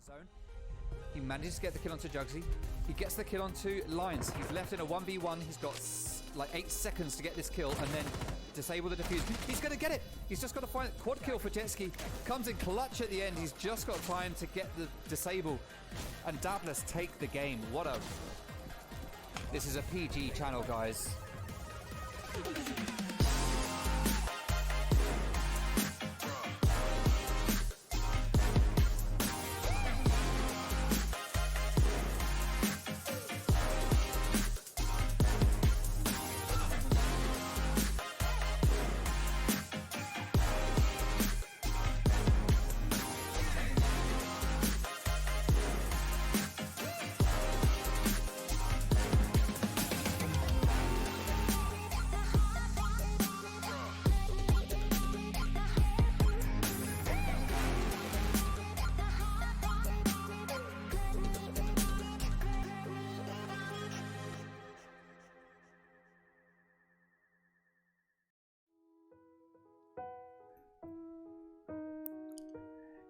zone. He manages to get the kill onto Jugsy. He gets the kill onto Lions. He's left in a 1v1. He's got like 8 seconds to get this kill and then disable the defuse. He's going to get it. He's just got to find quad kill for Jetski. Comes in clutch at the end. He's just got time to get the disable. And Dabless take the game. What a... This is a PG channel, guys.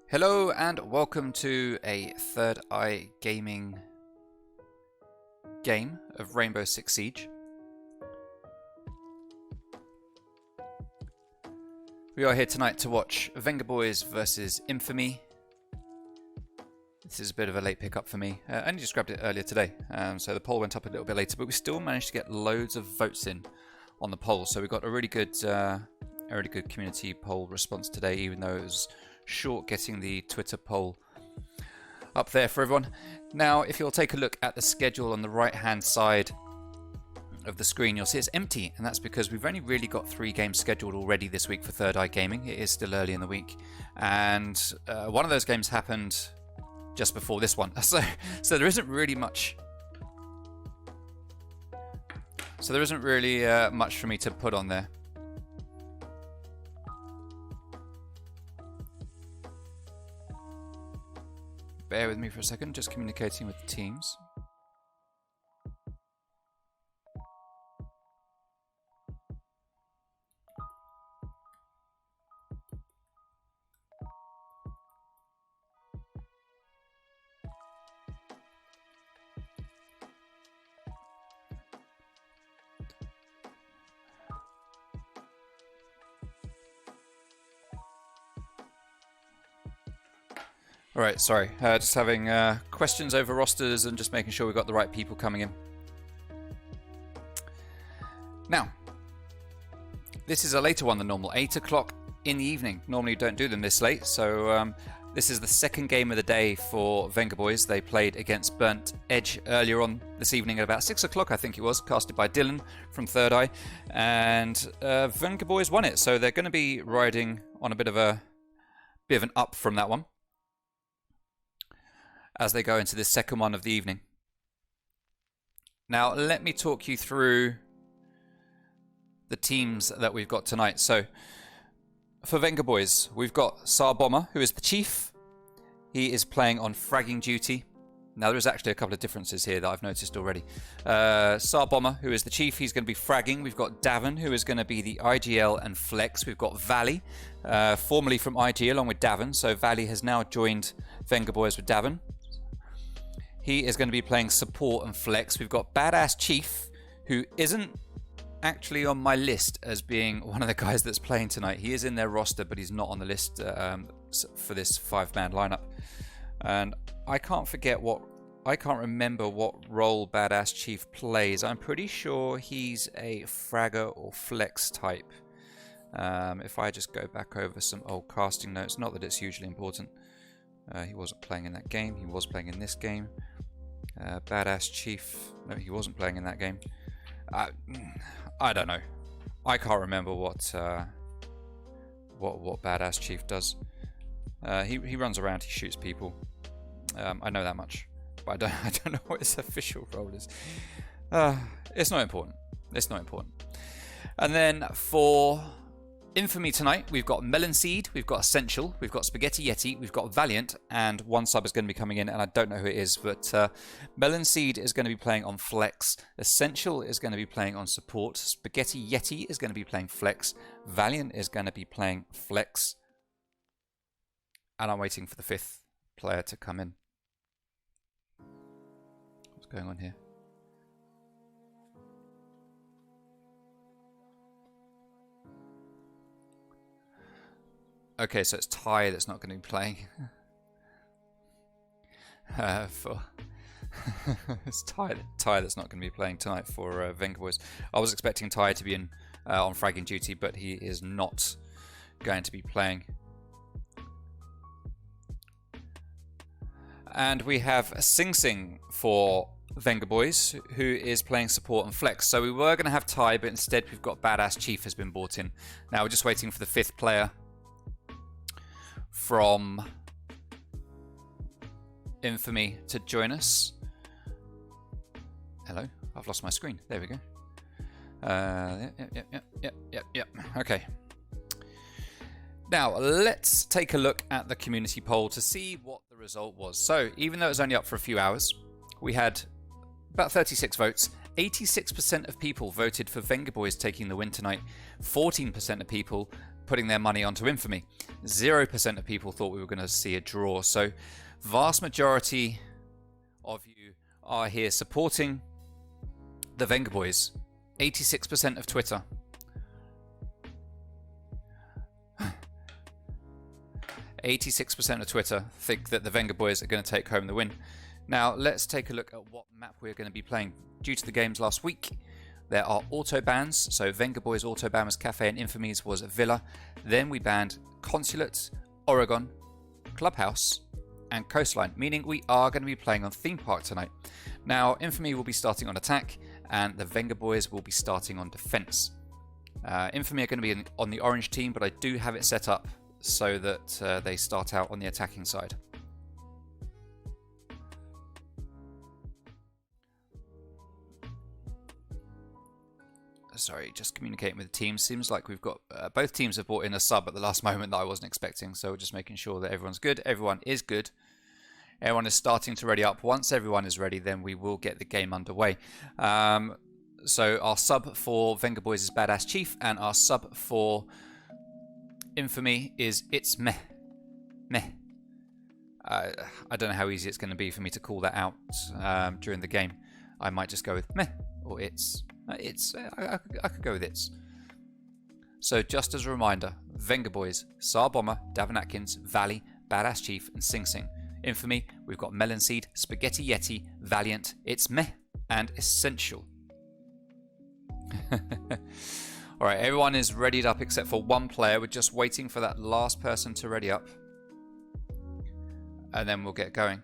Hello and welcome to a Third Eye Gaming game of Rainbow Six Siege. We are here tonight to watch Vengaboiiz versus Infamy. This is a bit of a late pickup for me. I only just grabbed it earlier today, so the poll went up a little bit later, but we still managed to get loads of votes in on the poll. So we got a really good community poll response today, even though it was short getting the Twitter poll up there for everyone. Now, if you'll take a look at the schedule on the right-hand side of the screen, you'll see it's empty, and that's because we've only really got 3 games scheduled already this week for Third Eye Gaming. It is still early in the week, and one of those games happened just before this one, so there isn't really much. So there isn't really much for me to put on there. Bear with me for a second, just communicating with the teams. Alright, sorry, just having questions over rosters and just making sure we've got the right people coming in. Now, this is a later one than normal, 8 o'clock in the evening. Normally you don't do them this late, so this is the second game of the day for Vengaboiiz. They played against Burnt Edge earlier on this evening at about 6 o'clock, I think it was, casted by Dylan from Third Eye, and Vengaboiiz won it, so they're going to be riding on a bit of an up from that one as they go into this second one of the evening. Now, let me talk you through the teams that we've got tonight. So, for Vengaboiiz, we've got SAR Bomber, who is the chief. He is playing on fragging duty. Now, there is actually a couple of differences here that I've noticed already. SAR Bomber, who is the chief, he's going to be fragging. We've got Davin, who is going to be the IGL and Flex. We've got Valley, formerly from IG, along with Davin. So, Valley has now joined Vengaboiiz with Davin. He is going to be playing support and flex. We've got Badass Chief, who isn't actually on my list as being one of the guys that's playing tonight. He is in their roster, but he's not on the list for this 5-man lineup. And I can't remember what role Badass Chief plays. I'm pretty sure he's a fragger or flex type. If I just go back over some old casting notes, not that it's hugely important. He wasn't playing in that game. He was playing in this game. Badass Chief. No, he wasn't playing in that game. I don't know. I can't remember what Badass Chief does. He runs around. He shoots people. I know that much, but I don't know what his official role is. It's not important. It's not important. And then for Infamy tonight, we've got Melon Seed, we've got Essential, we've got Spaghetti Yeti, we've got Valiant, and one sub is going to be coming in, and I don't know who it is, but Melon Seed is going to be playing on Flex, Essential is going to be playing on Support, Spaghetti Yeti is going to be playing Flex, Valiant is going to be playing Flex, and I'm waiting for the 5th player to come in. What's going on here? Okay, so it's Ty that's not going to be playing. It's Ty that's not going to be playing tonight for Vengaboiiz. I was expecting Ty to be in on fragging duty, but he is not going to be playing. And we have Sing Sing for Vengaboiiz, who is playing support and flex. So we were going to have Ty, but instead we've got Badass Chief has been brought in. Now we're just waiting for the 5th player from Infamy to join us. Hello, I've lost my screen. There we go. Yep. Okay. Now let's take a look at the community poll to see what the result was. So even though it was only up for a few hours, we had about 36 votes. 86% of people voted for Vengaboiiz taking the win tonight. 14% of people putting their money onto Infamy. 0% of people thought we were going to see a draw. So vast majority of you are here supporting the Vengaboiiz. 86% of Twitter. 86% of Twitter think that the Vengaboiiz are going to take home the win. Now let's take a look at what map we're going to be playing. Due to the games last week, there are auto bans. So Vengaboiiz auto ban was Cafe and Infamy's was Villa. Then we banned Consulate, Oregon, Clubhouse and Coastline, meaning we are going to be playing on Theme Park tonight. Now Infamy will be starting on attack and the Vengaboiiz will be starting on defense. Infamy are going to be on the orange team, but I do have it set up so that they start out on the attacking side. Sorry, just communicating with the team. Seems like we've got both teams have brought in a sub at the last moment that I wasn't expecting, so we're just making sure that everyone's good. Everyone is good. Everyone is starting to ready up. Once everyone is ready, then we will get the game underway. So our sub for Vengaboiiz is Badass Chief, and our sub for Infamy is It's Meh. Meh. I don't know how easy it's going to be for me to call that out during the game. I might just go with Meh or It's. I could go with It's. So just as a reminder, Vengaboiiz, Sar Bomber, Davin Atkins, Valley, Badass Chief, and Sing Sing. Infamy, we've got Melon Seed, Spaghetti Yeti, Valiant, It's Meh, and Essential. Alright, everyone is readied up except for one player. We're just waiting for that last person to ready up. And then we'll get going.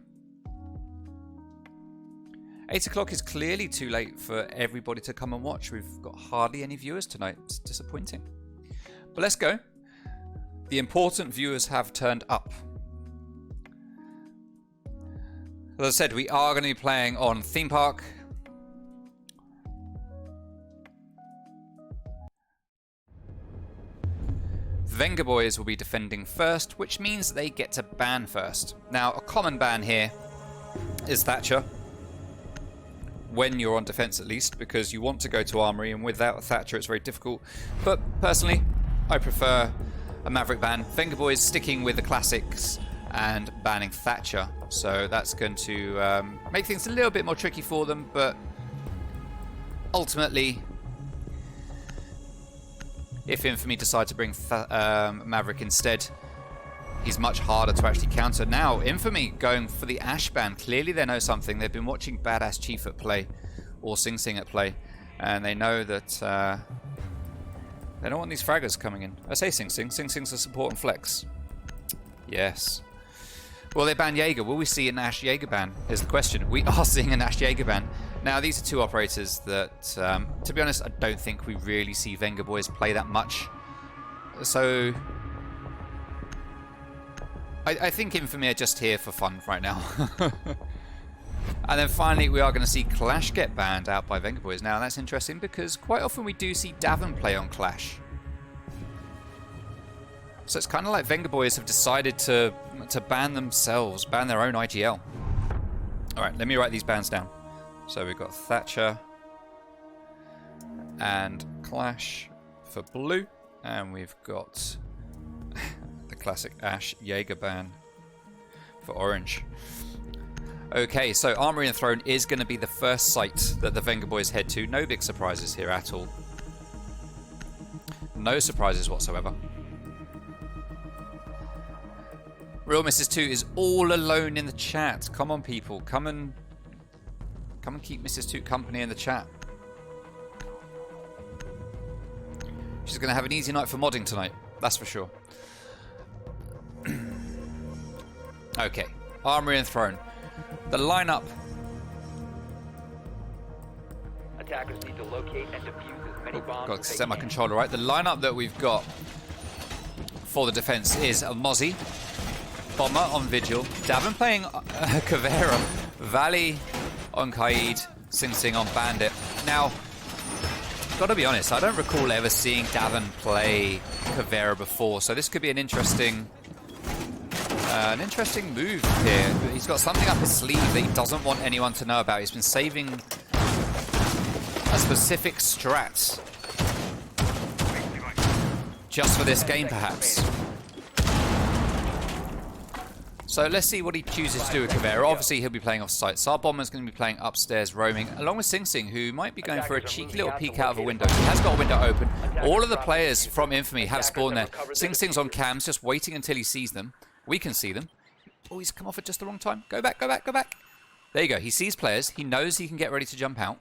8 o'clock is clearly too late for everybody to come and watch. We've got hardly any viewers tonight. It's disappointing. But let's go. The important viewers have turned up. As I said, we are going to be playing on Theme Park. Vengaboiiz will be defending first, which means they get to ban first. Now, a common ban here is Thatcher. When you're on defense at least, because you want to go to Armory, and without Thatcher it's very difficult. But personally, I prefer a Maverick ban. Vengaboiiz sticking with the classics and banning Thatcher. So that's going to make things a little bit more tricky for them, but ultimately, if Infamy decide to bring Maverick instead, he's much harder to actually counter. Now, Infamy going for the Ash ban. Clearly they know something. They've been watching Badass Chief at play, or Sing Sing at play, and they know that they don't want these fraggers coming in. I say Sing Sing. Sing Sing's a support and flex. Yes. Will they ban Jaeger? Will we see an Ash Jaeger ban? Is the question. We are seeing an Ash Jaeger ban. Now, these are two operators that, to be honest, I don't think we really see Vengaboiiz play that much. So I think Infamy are just here for fun right now. And then finally, we are going to see Clash get banned out by Vengaboiiz. Now, that's interesting because quite often we do see Davin play on Clash. So it's kind of like Vengaboiiz have decided to ban themselves, ban their own IGL. Alright, let me write these bans down. So we've got Thatcher and Clash for blue, and we've got the classic Ash Jaeger ban for orange. Okay, so Armory and Throne is going to be the first site that the Vengaboiiz head to. No big surprises here at all. No surprises whatsoever. Real Mrs. 2 is all alone in the chat. Come on, people. Come and keep Mrs. 2 company in the chat. She's going to have an easy night for modding tonight. That's for sure. Okay. Armory and Throne. The lineup. Attackers need to locate and defuse as many bombs. Got to set my controller right. The lineup that we've got for the defense is a Mozzie, Bomber on Vigil, Davin playing Caveira, Valley on Kaid, Sing Sing on Bandit. Now, gotta be honest, I don't recall ever seeing Davin play Caveira before, so this could be an interesting move here. He's got something up his sleeve that he doesn't want anyone to know about. He's been saving a specific strat just for this game, perhaps. So let's see what he chooses to do with Caveira. Obviously, he'll be playing off site. Sarbomber's going to be playing upstairs, roaming, along with Sing Sing, who might be going for a cheeky little peek out of a window. He has got a window open. All of the players from Infamy have spawned there. Sing Sing's on cams, just waiting until he sees them. We can see them. Oh, he's come off at just the wrong time. Go back, go back, go back. There you go. He sees players. He knows he can get ready to jump out.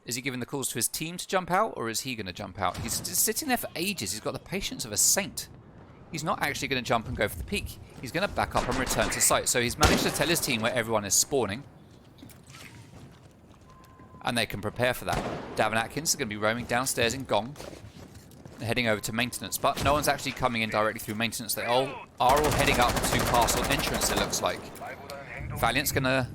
Is he giving the calls to his team to jump out, or is he going to jump out? He's just sitting there for ages. He's got the patience of a saint. He's not actually going to jump and go for the peak. He's going to back up and return to site. So he's managed to tell his team where everyone is spawning. And they can prepare for that. Davin Atkins is going to be roaming downstairs in Gong, heading over to maintenance. But no one's actually coming in directly through maintenance. They all are all heading up to castle entrance, it looks like. Valiant's going to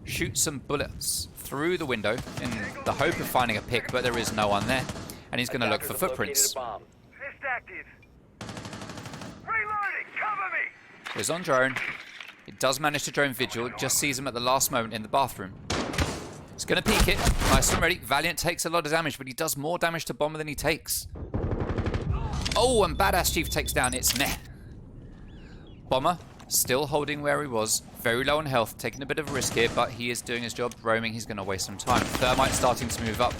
shoot some bullets through the window in the hope of finding a pick, but there is no one there. And he's going to look for footprints. He's on drone. He does manage to drone Vigil. Just sees him at the last moment in the bathroom. He's going to peek it. Nice and ready. Valiant takes a lot of damage, but he does more damage to Bomber than he takes. Oh, and Badass Chief takes down its meh. Bomber still holding where he was. Very low on health. Taking a bit of a risk here, but he is doing his job. Roaming. He's going to waste some time. Thermite starting to move up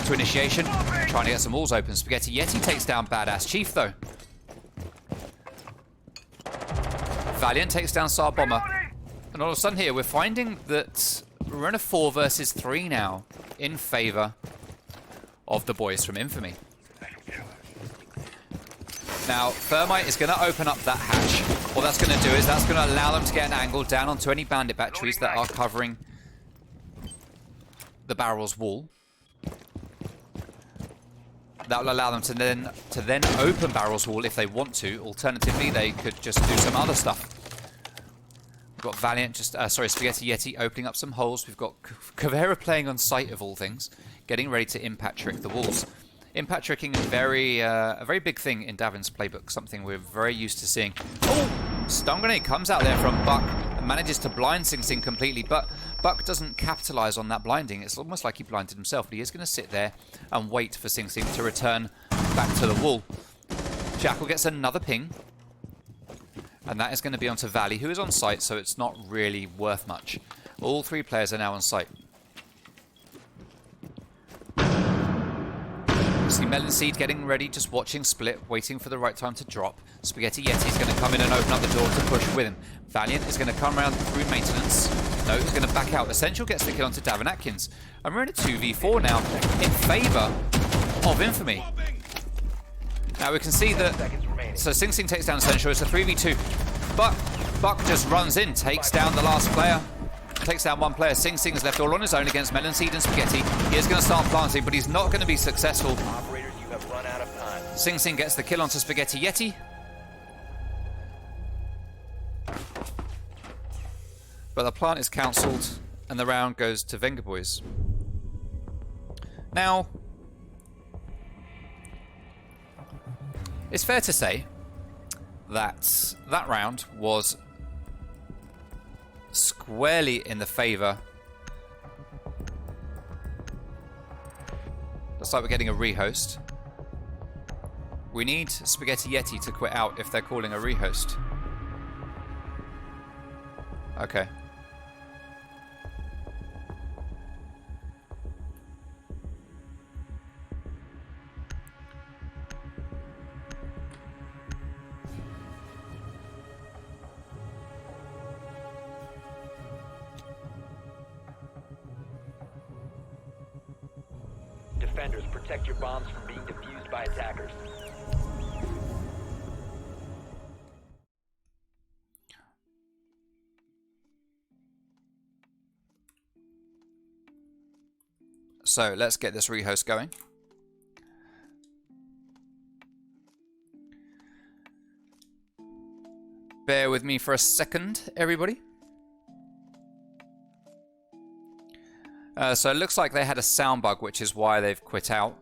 to initiation. Trying to get some walls open. Spaghetti Yeti takes down Badass Chief, though. Valiant takes down Sar Bomber. And all of a sudden here, we're finding that we're in a 4 versus 3 now in favor of the boys from Infamy. Now, Thermite is going to open up that hatch. What that's going to do is that's going to allow them to get an angle down onto any bandit batteries that are covering the barrel's wall. That will allow them to then open Barrel's wall if they want to. Alternatively, they could just do some other stuff. We've got Valiant, Spaghetti Yeti opening up some holes. We've got Caveira playing on site of all things, getting ready to impact trick the walls. Impact tricking is a very big thing in Davin's playbook, something we're very used to seeing. Oh! Stun grenade comes out there from Buck and manages to blind Sing Sing completely, but Buck doesn't capitalize on that blinding. It's almost like he blinded himself, but he is going to sit there and wait for Sing Sing to return back to the wall. Jackal gets another ping, and that is going to be onto Valley, who is on site, so it's not really worth much. All 3 players are now on site. See Melon Seed getting ready, just watching Split, waiting for the right time to drop. Spaghetti Yeti is going to come in and open up the door to push with him. Valiant is going to come around through maintenance. No, he's going to back out. Essential gets the kill onto Davin Atkins. And we're in a 2v4 now in favour of Infamy. Now we can see that... So Sing Sing takes down Essential. It's a 3v2. But Buck just runs in, takes down the last player. Takes down one player. Sing Sing is left all on his own against Melon Seed and Spaghetti. He is going to start planting, but he's not going to be successful. Operators, you have run out of time. Sing Sing gets the kill onto Spaghetti Yeti. But the plant is cancelled, and the round goes to Vengaboiiz. Now, it's fair to say that that round was squarely in the favour. Looks like we're getting a rehost. We need Spaghetti Yeti to quit out if they're calling a rehost. Okay. Defenders, protect your bombs from being defused by attackers. So let's get this rehost going. Bear with me for a second, everybody. So it looks like they had a sound bug, which is why they've quit out.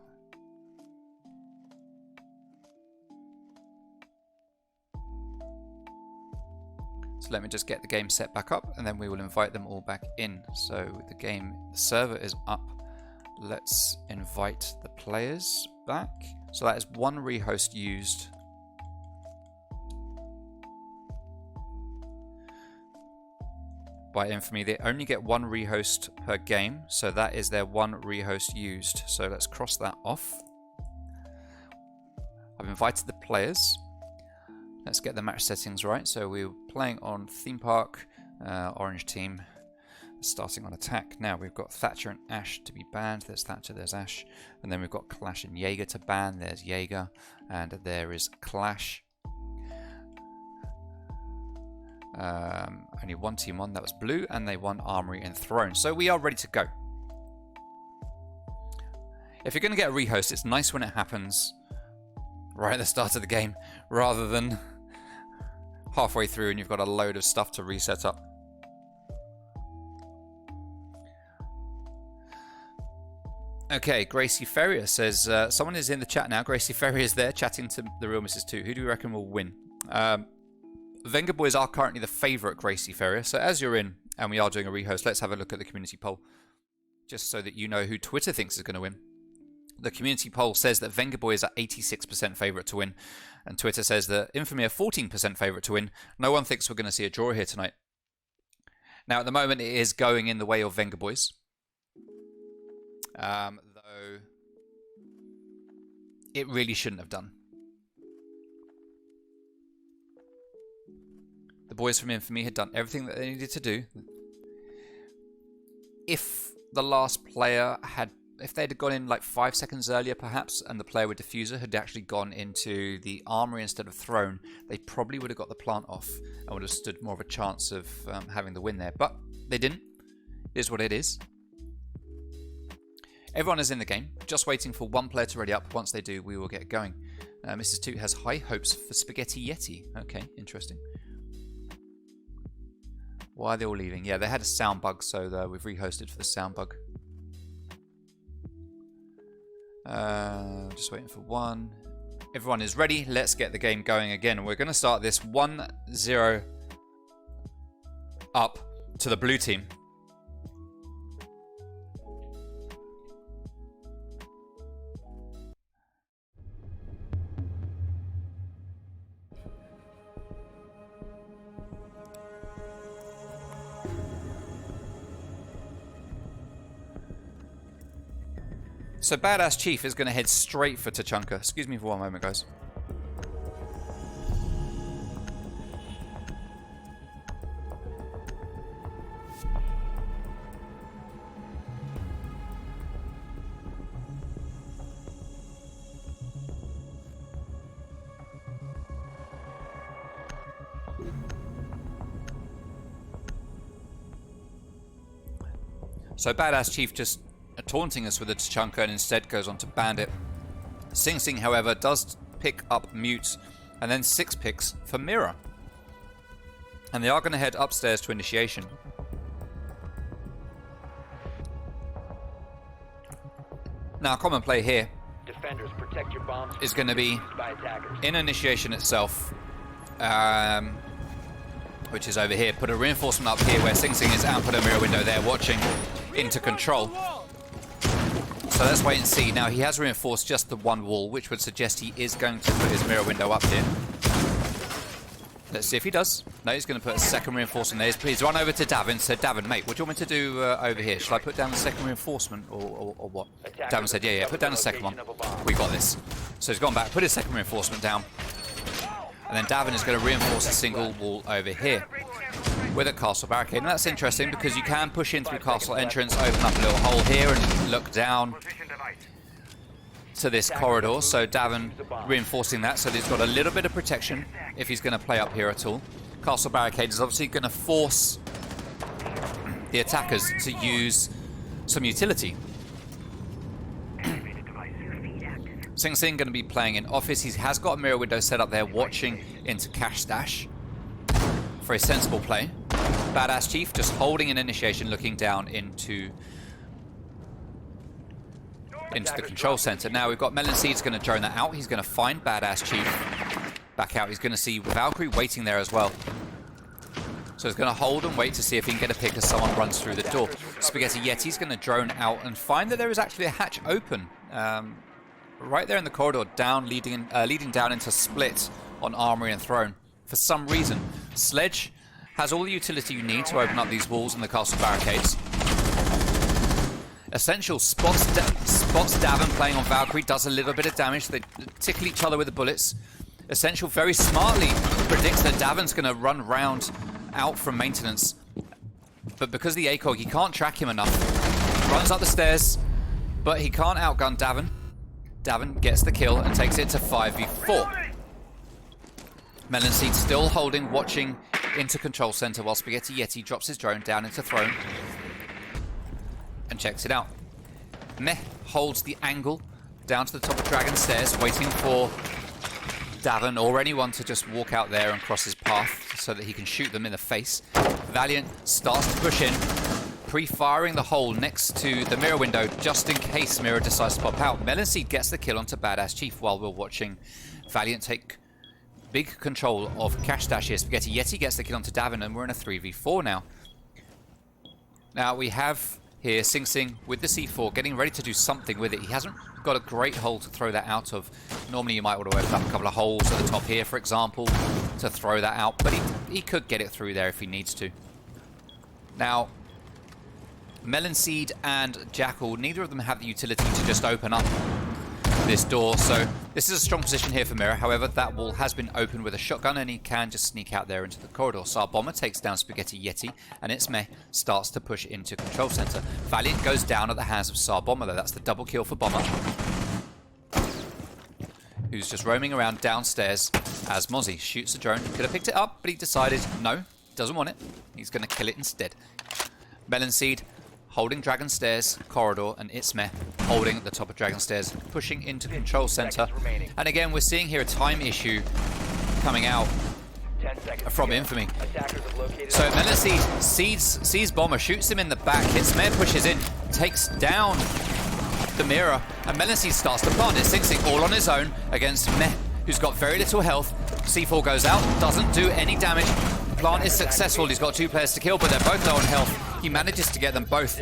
So let me just get the game set back up, and then we will invite them all back in. So the server is up. Let's invite the players back. So that is one rehost used. By Infamy, they only get one rehost per game, so that is their one rehost used. So let's cross that off. I've invited the players. Let's get the match settings right. So we're playing on theme park, orange team, starting on attack. Now we've got Thatcher and Ash to be banned. There's Thatcher, there's Ash, and then we've got Clash and Jaeger to ban. There's Jaeger, and there is Clash. Only one team won, that was blue, and they won Armory and Throne. So we are ready to go. If you're going to get a rehost, it's nice when it happens right at the start of the game, rather than halfway through and you've got a load of stuff to reset up. Okay, Gracie Ferrier says, someone is in the chat now. Gracie Ferrier is there chatting to the Real Mrs. 2. Who do you reckon will win? Vengaboiiz are currently the favourite, Gracie Ferrier. So as you're in, and we are doing a rehost, let's have a look at the community poll, just so that you know who Twitter thinks is going to win. The community poll says that Vengaboiiz are 86% favourite to win, and Twitter says that Infamy are 14% favourite to win. No one thinks we're going to see a draw here tonight. Now, at the moment, it is going in the way of Vengaboiiz. Though it really shouldn't have done. The boys from Infamy had done everything that they needed to do. If the last player had, if they'd gone in like 5 seconds earlier perhaps, and the player with Diffuser had actually gone into the Armory instead of Throne, they probably would have got the plant off and would have stood more of a chance of having the win there. But they didn't. It is what it is. Everyone is in the game, just waiting for one player to ready up. Once they do, we will get going. Mrs. Toot has high hopes for Spaghetti Yeti. Okay, interesting. Why are they all leaving? Yeah, they had a sound bug, so we've rehosted for the sound bug. Just waiting for one. Everyone is ready. Let's get the game going again. We're going to start this 1-0 up to the blue team. So Badass Chief is going to head straight for Tachanka. Excuse me for one moment, guys. So Badass Chief just taunting us with a Tachanka and instead goes on to Bandit. Sing Sing, however, does pick up Mute and then 6 picks for Mirror. And they are going to head upstairs to Initiation. Now, common play here Defenders, protect your bombs is going to be by attackers. in Initiation itself, which is over here. Put a reinforcement up here where Sing Sing is and put a mirror window there watching into control. So let's wait and see. Now he has reinforced just the one wall, which would suggest he is going to put his mirror window up here. Let's see if he does. No, he's going to put a second reinforcement there. He's run over to Davin. So Davin, mate, what do you want me to do over here? Shall I put down the second reinforcement or what? Davin said, yeah, put down the second one. We got this. So he's gone back, put his second reinforcement down. And then Davin is going to reinforce a single wall over here with a castle barricade. And that's interesting because you can push in through castle entrance, open up a little hole here and look down. to this corridor, so Davin reinforcing that, so he's got a little bit of protection if he's going to play up here at all. Castle Barricade is obviously going to force the attackers to use some utility. Sing Sing going to be playing in office. He has got a mirror window set up there, watching into Cash Stash for a sensible play. Badass Chief just holding an initiation, looking down into the control center. Now we've got Melon Seed's going to drone that out. He's going to find Badass Chief back out. He's going to see Valkyrie waiting there as well. So he's going to hold and wait to see if he can get a pick as someone runs through the door. Spaghetti Yeti's going to drone out and find that there is actually a hatch open. Right there in the corridor, down, leading down into Split on Armory and Throne. For some reason, Sledge has all the utility you need to open up these walls and the castle barricades. Essential spots Davin playing on Valkyrie, does a little bit of damage. They tickle each other with the bullets. Essential very smartly predicts that Davin's going to run round out from maintenance. But because of the ACOG, he can't track him enough. Runs up the stairs, but he can't outgun Davin. Davin gets the kill and takes it to 5v4. Melon Seed still holding, watching into control center while Spaghetti Yeti drops his drone down into Throne and checks it out. Meh holds the angle down to the top of Dragon Stairs, waiting for Davin or anyone to just walk out there and cross his path so that he can shoot them in the face. Valiant starts to push in, pre-firing the hole next to the mirror window just in case Mirror decides to pop out. Melon Seed gets the kill onto Badass Chief while we're watching Valiant take big control of Cash Stash here. Spaghetti Yeti gets the kill onto Davin and we're in a 3v4 now. Now we have here Sing Sing with the C4 getting ready to do something with it. He hasn't got a great hole to throw that out of. Normally you might want to open up a couple of holes at the top here, for example, to throw that out, but he could get it through there if he needs to. Now, Melon Seed and Jackal, neither of them have the utility to just open up this door, so this is a strong position here for Mirror. However, that wall has been opened with a shotgun and he can just sneak out there into the corridor. SAR Bomber takes down Spaghetti Yeti and its meh starts to push into control center. Valiant goes down at the hands of SAR Bomber though. That's the double kill for Bomber, who's just roaming around downstairs as Mozzie shoots the drone. Could have picked it up, but he decided no, doesn't want it. He's going to kill it instead. Melon Seed holding Dragon Stairs corridor and Itzmeh holding at the top of Dragon Stairs, pushing into control center. And again, we're seeing here a time issue coming out from Infamy. So Melon Seed sees Bomber, shoots him in the back. Itzmeh pushes in, takes down the mirror, and Melon Seed starts to plant it. Sing Sing all on his own against Meh, who's got very little health. C4 goes out, doesn't do any damage. The plant is successful. He's got 2 players to kill, but they're both low on health. He manages to get them both.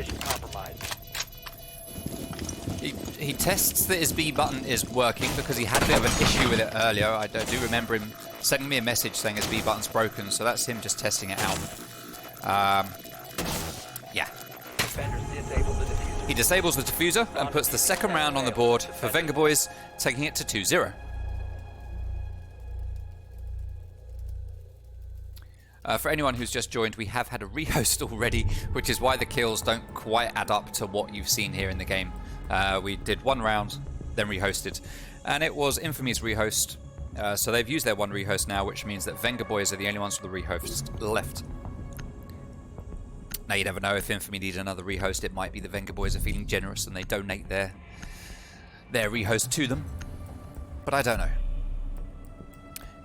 He tests that his B button is working because he had a bit of an issue with it earlier. I do remember him sending me a message saying his B button's broken, so that's him just testing it out. Yeah. He disables the diffuser and puts the second round on the board for Vengaboiiz, taking it to 2-0. For anyone who's just joined, we have had a rehost already, which is why the kills don't quite add up to what you've seen here in the game. We did 1 round, then rehosted, and it was Infamy's rehost. So they've used their 1 rehost now, which means that Vengaboiiz are the only ones with the rehost left. Now you never know, if Infamy needs another rehost, it might be that Vengaboiiz are feeling generous and they donate their rehost to them. But I don't know.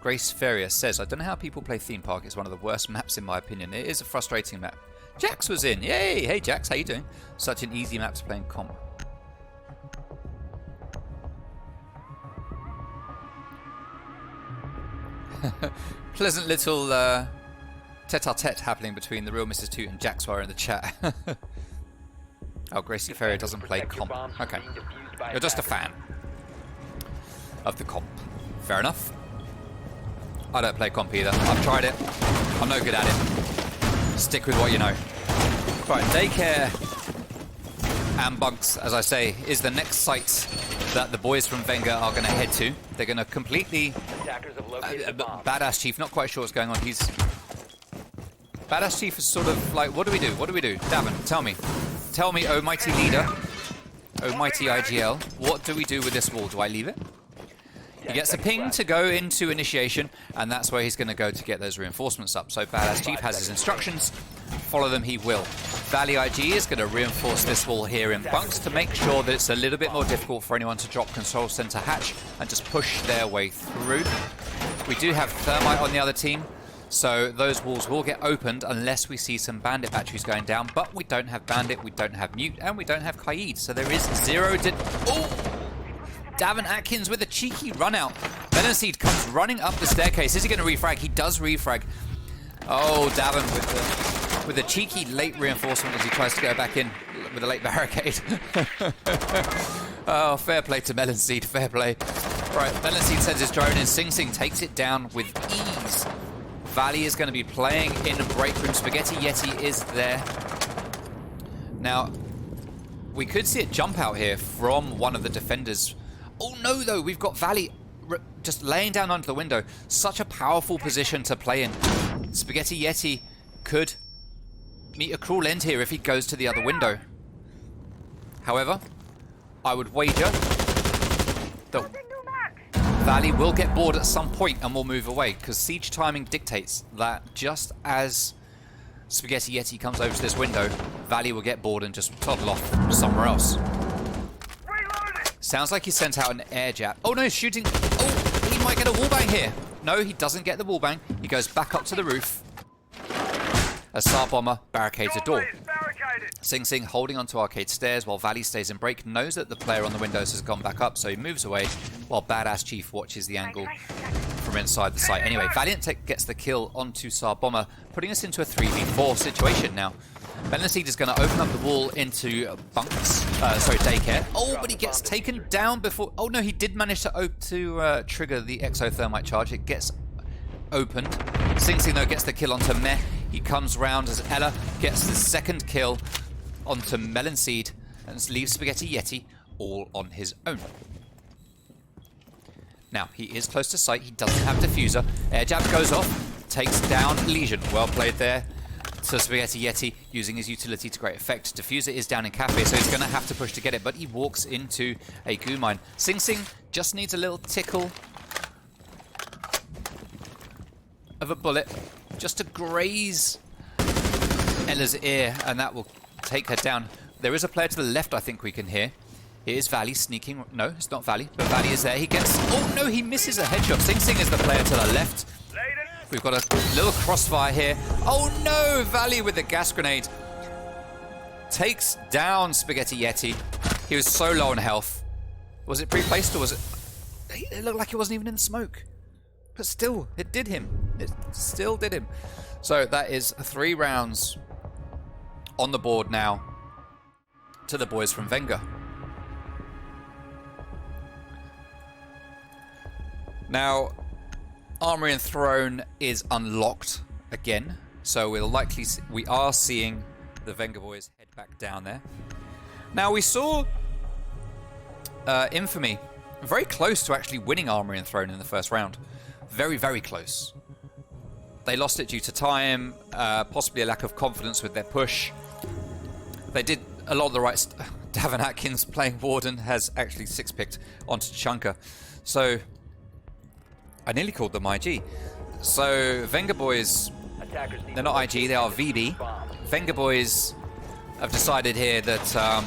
Grace Ferrier says, I don't know how people play Theme Park. It's one of the worst maps in my opinion. It is a frustrating map. Jax was in. Yay! Hey Jax, how you doing? Such an easy map to play in comp. Pleasant little tete-a-tete happening between the real Mrs. Toot and Jaxwire in the chat. Oh, Gracie Ferrier doesn't play comp. Okay. You're just a fan of the comp. Fair enough. I don't play comp either. I've tried it. I'm no good at it. Stick with what you know. Right, Daycare and Bunks, as I say, is the next site that the boys from Venga are going to head to. They're going to completely... Badass Chief, not quite sure what's going on. Badass Chief is sort of like, what do we do? What do we do? Davin, tell me. Tell me, oh mighty leader. Oh mighty IGL. What do we do with this wall? Do I leave it? He gets a ping to go into initiation, and that's where he's going to go to get those reinforcements up. So Badass Chief has his instructions. Follow them, he will. Valley IG is going to reinforce this wall here in bunks to make sure that it's a little bit more difficult for anyone to drop control center hatch and just push their way through. We do have Thermite on the other team, so those walls will get opened unless we see some Bandit batteries going down, but we don't have Bandit, we don't have Mute, and we don't have Kaid, so there is zero to... Oh! Davin Atkins with a cheeky run out. Vengaboiiz comes running up the staircase. Is he going to refrag? He does refrag. Oh, Davin with a cheeky late reinforcement as he tries to go back in with a late barricade. Oh, fair play to Melanseed, fair play. Right, Melanseed sends his drone in. Sing Sing takes it down with ease. Valley is going to be playing in a break room. Spaghetti Yeti is there. Now, we could see a jump out here from one of the defenders. Oh no, though, we've got Valley just laying down under the window. Such a powerful position to play in. Spaghetti Yeti could meet a cruel end here if he goes to the other window. However, I would wager that Valley will get bored at some point and will move away, because siege timing dictates that just as Spaghetti Yeti comes over to this window, Valley will get bored and just toddle off somewhere else. Sounds like he sent out an air jab. Oh no, he's shooting. Oh, he might get a wallbang here. No, he doesn't get the wallbang. He goes back up to the roof. A SAR bomber barricades a door. Sing Sing holding onto arcade stairs while Valley stays in break, knows that the player on the windows has gone back up, so he moves away while Badass Chief watches the angle from inside the site. Anyway, Valiant Tech gets the kill onto SAR bomber, putting us into a 3v4 situation now. Melanseed is going to open up the wall into bunks, daycare. Oh, but he gets taken down before... Oh no, he did manage to trigger the exothermite charge. It gets opened. Sing Sing though gets the kill onto Meh. He comes round as Ella gets the second kill onto Melanseed and leaves Spaghetti Yeti all on his own. Now, he is close to site. He doesn't have diffuser. Air jab goes off, takes down Legion. Well played there. So Spaghetti Yeti using his utility to great effect. Diffuser is down in Cafe, so he's going to have to push to get it, but he walks into a goo mine. Sing Sing just needs a little tickle of a bullet just to graze Ella's ear, and that will take her down. There is a player to the left I think we can hear. Here's Valley sneaking. No, it's not Valley, but Valley is there. He gets... Oh no, he misses a headshot. Sing Sing is the player to the left. We've got a little crossfire here. Oh no! Valley with the gas grenade. Takes down Spaghetti Yeti. He was so low on health. Was it pre-placed or was it... It looked like it wasn't even in smoke. But still, it did him. It still did him. So that is 3 rounds on the board now to the boys from Venga. Now... Armory and Throne is unlocked again, so we are seeing the Vengaboiiz head back down there. Now we saw Infamy very close to actually winning Armory and Throne in the first round. Very, very close. They lost it due to time, possibly a lack of confidence with their push. They did a lot of the right stuff. Davin Atkins playing Warden has actually 6-picked onto Chunker. So... I nearly called them IG. So, Vengaboiiz, they're not IG, they are VB. Vengaboiiz have decided here that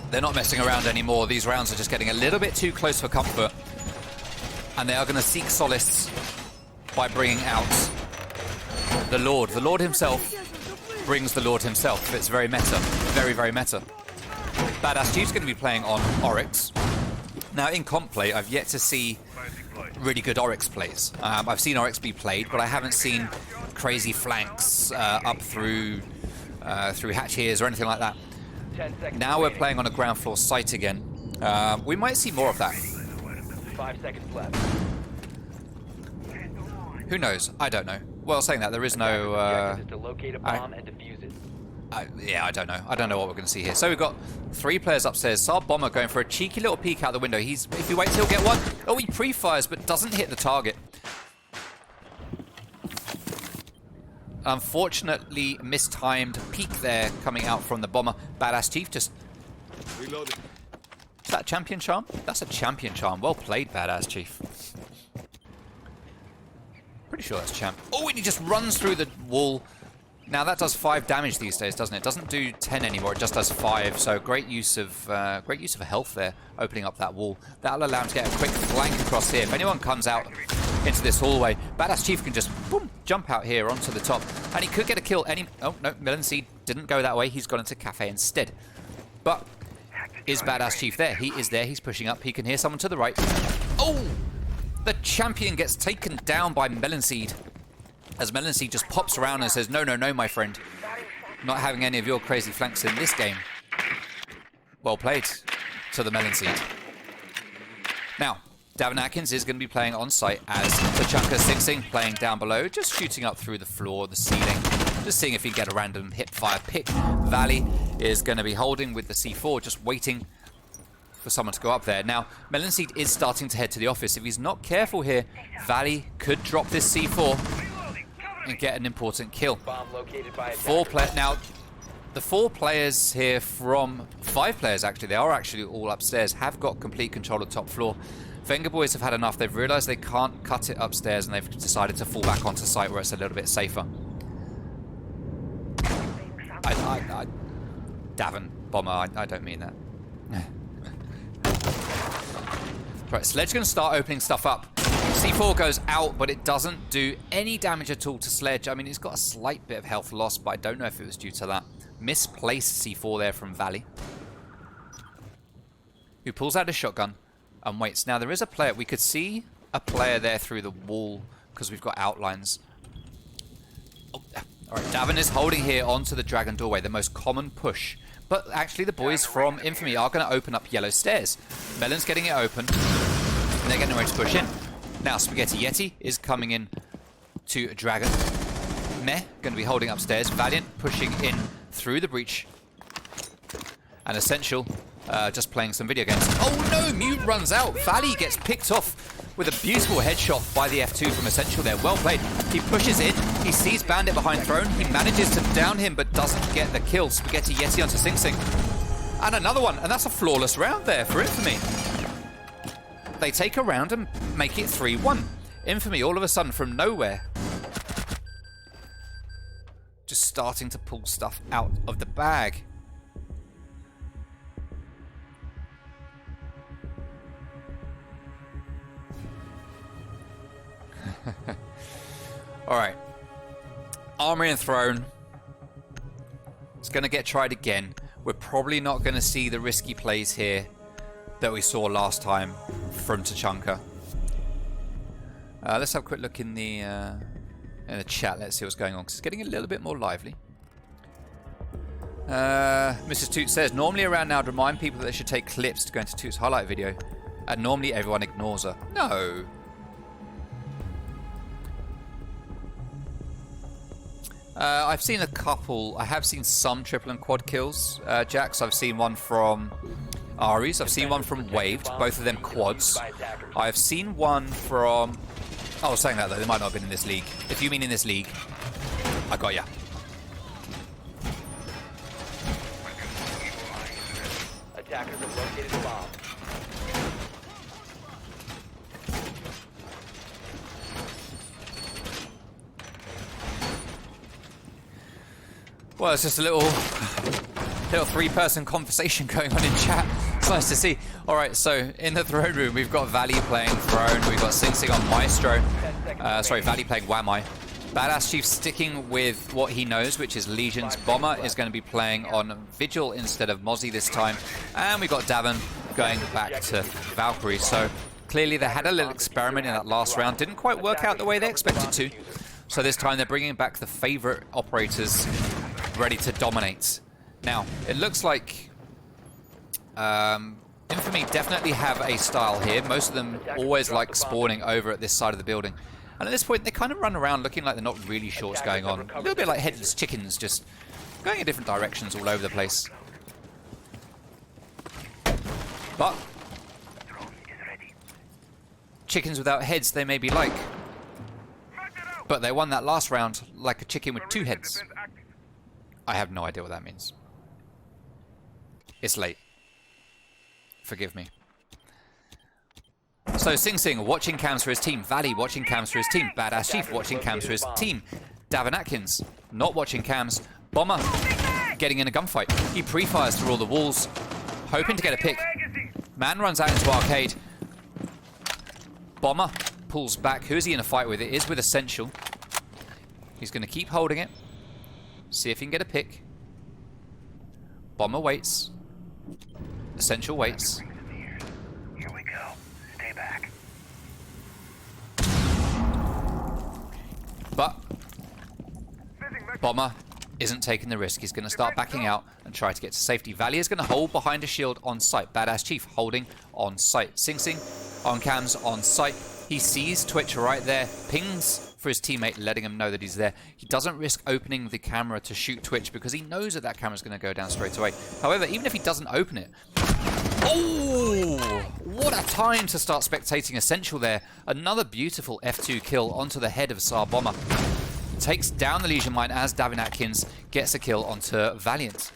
they're not messing around anymore. These rounds are just getting a little bit too close for comfort. And they are going to seek solace by bringing out the Lord. The Lord himself brings the Lord himself. It's very meta. Very, very meta. Badass Chief's going to be playing on Oryx. Now, in comp play, I've yet to see really good Oryx plays. I've seen Oryx be played, but I haven't seen crazy flanks up through hatch ears or anything like that. Now we're playing on a ground floor site again. We might see more of that. 5 seconds left. Who knows? I don't know. Well, saying that, there is no... To locate a bomb and defuse it. Yeah, I don't know. I don't know what we're going to see here. So we've got 3 players upstairs. SAR Bomber going for a cheeky little peek out the window. If he waits, he'll get one. Oh, he pre-fires, but doesn't hit the target. Unfortunately, mistimed peek there coming out from the Bomber. Badass Chief just Is that a champion charm? That's a champion charm. Well played, Badass Chief. Pretty sure that's champ. Oh, and he just runs through the wall. Now that does 5 damage these days, doesn't it? It doesn't do 10 anymore. It just does 5. So great use of health there, opening up that wall. That'll allow him to get a quick flank across here. If anyone comes out into this hallway, Badass Chief can just boom, jump out here onto the top, and he could get a kill. Oh no, Melon Seed didn't go that way. He's gone into Cafe instead. But is Badass Chief there? He is there. He's pushing up. He can hear someone to the right. Oh, the champion gets taken down by Melon Seed. As Melon Seed just pops around and says, no, no, no, my friend. Not having any of your crazy flanks in this game. Well played to the Melon Seed. Now, Davin Atkins is going to be playing on site as Tachanka Sing Sing playing down below, just shooting up through the floor, the ceiling, just seeing if he can get a random hip fire pick. Valley is going to be holding with the C4, just waiting for someone to go up there. Now, Melon Seed is starting to head to the office. If he's not careful here, Valley could drop this C4 and get an important kill. Now, the 4 players here from 5 players, actually, they are actually all upstairs, have got complete control of the top floor. Vengaboiiz have had enough. They've realized they can't cut it upstairs, and they've decided to fall back onto site where it's a little bit safer. Davin, Bomber, I don't mean that. Right, Sledge going to start opening stuff up. C4 goes out, but it doesn't do any damage at all to Sledge. I mean, he's got a slight bit of health loss, but I don't know if it was due to that. Misplaced C4 there from Valley, who pulls out a shotgun and waits. Now, there is a player. We could see a player there through the wall because we've got outlines. Oh, all right, Davin is holding here onto the Dragon doorway, the most common push. But actually, the boys from Infamy are going to open up yellow stairs. Melon's getting it open, and they're getting ready to push in. Now, Spaghetti Yeti is coming in to Dragon. Meh, going to be holding upstairs. Valiant pushing in through the breach. And Essential just playing some video games. Oh no, Mute runs out. Valley gets picked off with a beautiful headshot by the F2 from Essential there. Well played. He pushes in. He sees Bandit behind Throne. He manages to down him, but doesn't get the kill. Spaghetti Yeti onto Sing Sing. And another one. And that's a flawless round there for Infamy. They take a round and make it 3-1. Infamy, all of a sudden, from nowhere, just starting to pull stuff out of the bag. All right. Armory and Throne. It's going to get tried again. We're probably not going to see the risky plays here that we saw last time from Tachanka. Let's have a quick look in the chat. Let's see what's going on, because it's getting a little bit more lively. Mrs. Toot says, normally around now to remind people that they should take clips to go into Toot's highlight video, and normally everyone ignores her. No. I've seen a couple. I have seen some triple and quad kills, Jax. I've seen one from Aries. I've seen one from Waved. Both of them quads. I've seen one from... Oh, saying that though, they might not have been in this league. If you mean in this league, I got ya. Attackers have located the bomb. Well, it's just a little 3-person conversation going on in chat. It's nice to see. All right, so in the throne room, we've got Valley playing Throne. We've got Sing Sing on Maestro. Valley playing Wamai. Badass Chief sticking with what he knows, which is Legions. Bomber is going to be playing on Vigil instead of Mozzie this time. And we've got Davin going back to Valkyrie. So clearly they had a little experiment in that last round. Didn't quite work out the way they expected to. So this time they're bringing back the favorite operators ready to dominate. Now, it looks like Infamy definitely have a style here. Most of them always like spawning over at this side of the building. And at this point, they kind of run around looking like they're not really sure what's going on. A little bit like headless chickens, just going in different directions all over the place. But chickens without heads they may be like. But they won that last round like a chicken with 2 heads. I have no idea what that means. It's late. Forgive me. So Sing Sing watching cams for his team. Valley watching cams for his team. Badass Chief watching cams for his team. Davin Atkins not watching cams. Bomber getting in a gunfight. He pre-fires through all the walls, hoping to get a pick. Man runs out into arcade. Bomber pulls back. Who is he in a fight with? It is with Essential. He's going to keep holding it. See if he can get a pick. Bomber waits. Essential waits. Here we go. Stay back. But Bomber isn't taking the risk. He's going to start backing out and try to get to safety. Valley is going to hold behind a shield on site. Badass Chief holding on site. Sing Sing on cams on site. He sees Twitch right there. Pings for his teammate, letting him know that he's there. He doesn't risk opening the camera to shoot Twitch because he knows that that camera's going to go down straight away. However, even if he doesn't open it... Oh! What a time to start spectating Essential there. Another beautiful F2 kill onto the head of Tsar Bomber. Takes down the Legion Mine as Davin Atkins gets a kill onto Valiant.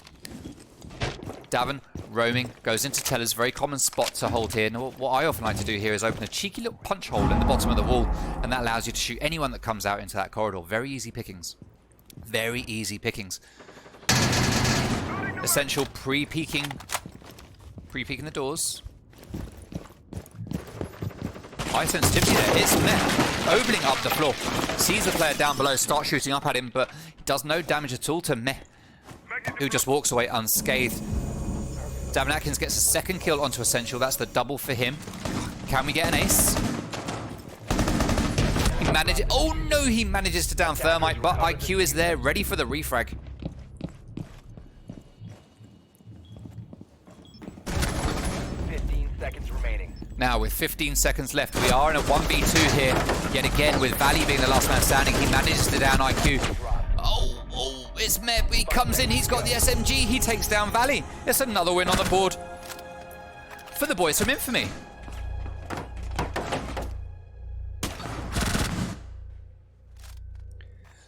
Davin roaming, goes into Teller's very common spot to hold here. And what I often like to do here is open a cheeky little punch hole in the bottom of the wall, and that allows you to shoot anyone that comes out into that corridor. Very easy pickings. Very easy pickings. Essential pre-peeking the doors. High sensitivity there. It's Meh opening up the floor. Sees the player down below, starts shooting up at him, but does no damage at all to Meh, who just walks away unscathed. Davin Atkins gets a second kill onto Essential. That's the double for him. Can we get an ace? He manages... Oh no, he manages to down Thermite, but IQ is there, ready for the refrag. Now, with 15 seconds left, we are in a 1v2 here. Yet again, with Valley being the last man standing, he manages to down IQ. Oh, it's Meb. He comes in, he's got the SMG, he takes down Valley. It's another win on the board for the boys from Infamy.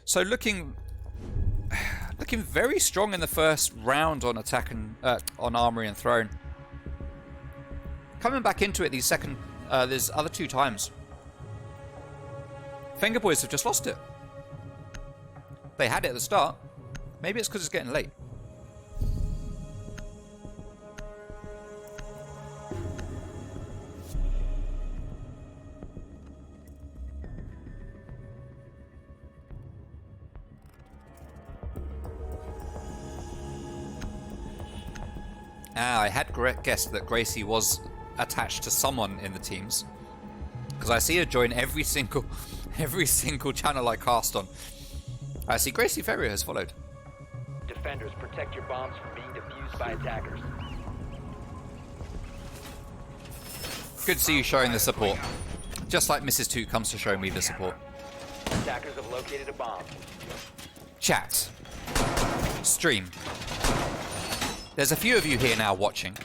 So looking very strong in the first round on attack and on Armory and Throne. Coming back into it these there's other two times. Vengaboiiz have just lost it. They had it at the start. Maybe it's because it's getting late. I had guessed that Gracie was attached to someone in the teams, because I see her join every single channel I cast on. I see Gracie Ferrier has followed. Defenders, protect your bombs from being defused by attackers. Good to see you showing the support. Just like Mrs. 2 comes to show me the support. Attackers have located a bomb. Chat. Stream. There's a few of you here now watching.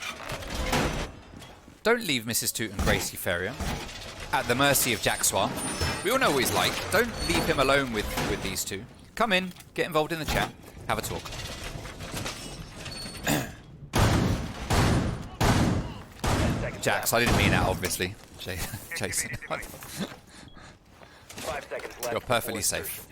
Don't leave Mrs. Toot and Gracie Ferrier at the mercy of Jaxwar. We all know what he's like. Don't leave him alone with these two. Come in, get involved in the chat, have a talk. Jax, I didn't mean that, obviously. Jason. 5 seconds left. You're perfectly safe.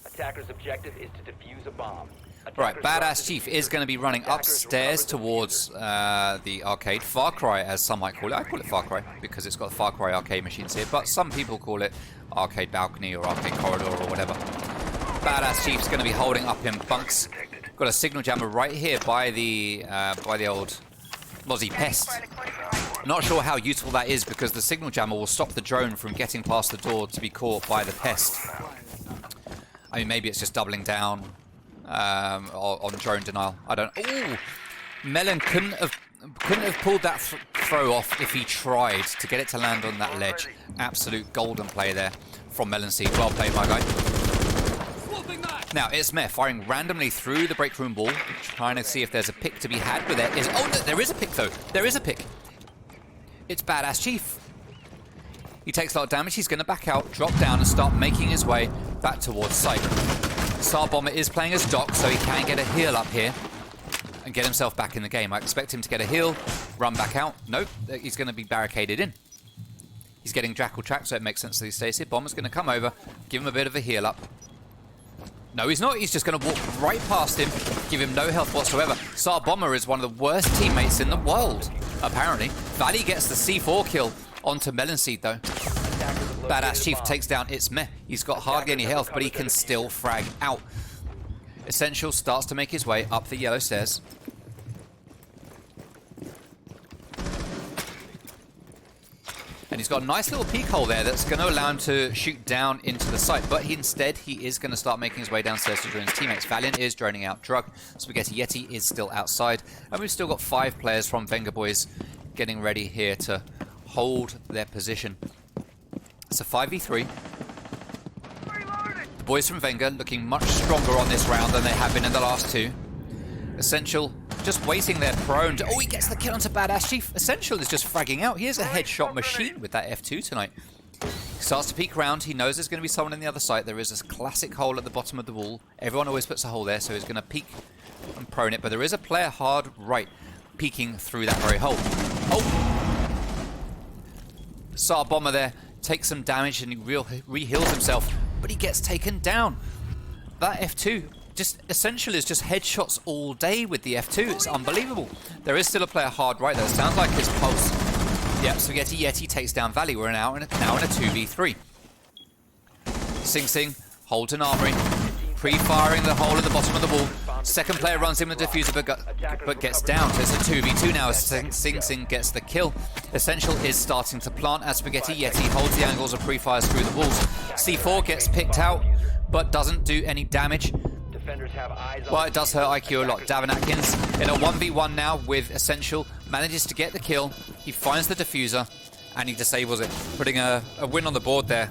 Attacker's objective is to defuse a bomb. Right, Badass Chief is going to be running upstairs towards the arcade. Far Cry, as some might call it. I call it Far Cry because it's got Far Cry arcade machines here, but some people call it arcade balcony or arcade corridor or whatever. Badass Chief's going to be holding up in bunks. Got a signal jammer right here by the old Lozzie Pest. Not sure how useful that is because the signal jammer will stop the drone from getting past the door to be caught by the Pest. I mean, maybe it's just doubling down on drone denial. I don't. Ooh, Melon couldn't have pulled that throw off if he tried to get it to land on that ledge. Absolute golden play there from Melon Seed. Well played, my guy. Now it's Meh firing randomly through the break room wall, trying to see if there's a pick to be had. But there is. Oh, no, there is a pick though. There is a pick. It's Badass Chief. He takes a lot of damage. He's going to back out, drop down, and start making his way back towards site. Tsar Bomber is playing as Doc, so he can get a heal up here. and get himself back in the game. I expect him to get a heal, run back out. Nope, he's going to be barricaded in. He's getting Jackal tracked, so it makes sense that he stays here. Bomber's going to come over, give him a bit of a heal up. No, he's not. He's just going to walk right past him, give him no health whatsoever. SAR Bomber is one of the worst teammates in the world, apparently. Valley gets the C4 kill onto Melonseed, though. Badass Chief takes down It's Meh. He's got hardly any health, but he can still frag out. Essential starts to make his way up the yellow stairs. And he's got a nice little peek hole there that's going to allow him to shoot down into the site. But instead, he is going to start making his way downstairs to join his teammates. Valiant is droning out Drug. Spaghetti Yeti is still outside. And we've still got 5 players from Vengaboiiz getting ready here to hold their position. It's a 5v3. The boys from Venga looking much stronger on this round than they have been in the last 2. Essential just waiting there prone. Oh, he gets the kill onto Badass Chief. Essential is just fragging out. He is a headshot machine with that F2 tonight. He starts to peek around. He knows there's going to be someone on the other side. There is this classic hole at the bottom of the wall. Everyone always puts a hole there, so he's going to peek and prone it. But there is a player hard right peeking through that very hole. Oh! SAR Bomber there takes some damage and he re-heals himself, but he gets taken down. That F2, just Essential is just headshots all day with the F2. It's unbelievable. There is still a player hard right there. Sounds like his pulse. Yep, Spaghetti Yeti takes down Valley. We're now in a 2v3. Sing Sing holds an armory, pre-firing the hole at the bottom of the wall. Second player runs in with the diffuser but gets down. It's a 2v2 now as Sing Sing gets the kill. Essential is starting to plant as Spaghetti Yeti holds the angles and pre-fires through the walls. C4 gets picked out but doesn't do any damage. Well, it does hurt IQ a lot. Davin Atkins in a 1v1 now with Essential, manages to get the kill. He finds the diffuser and he disables it, putting a win on the board there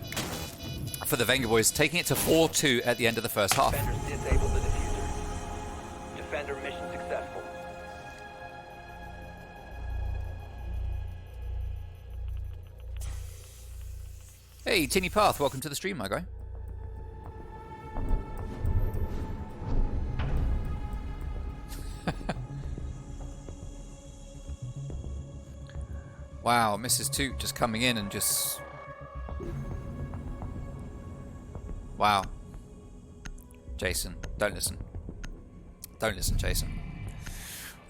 for the Vengaboiiz, taking it to 4-2 at the end of the first half. Defenders disabled the diffuser. Defender mission successful. Hey, Tinny Path, welcome to the stream, my guy. Wow, Mrs. Toot just coming in and just... Wow. Jason, don't listen. Don't listen, Jason.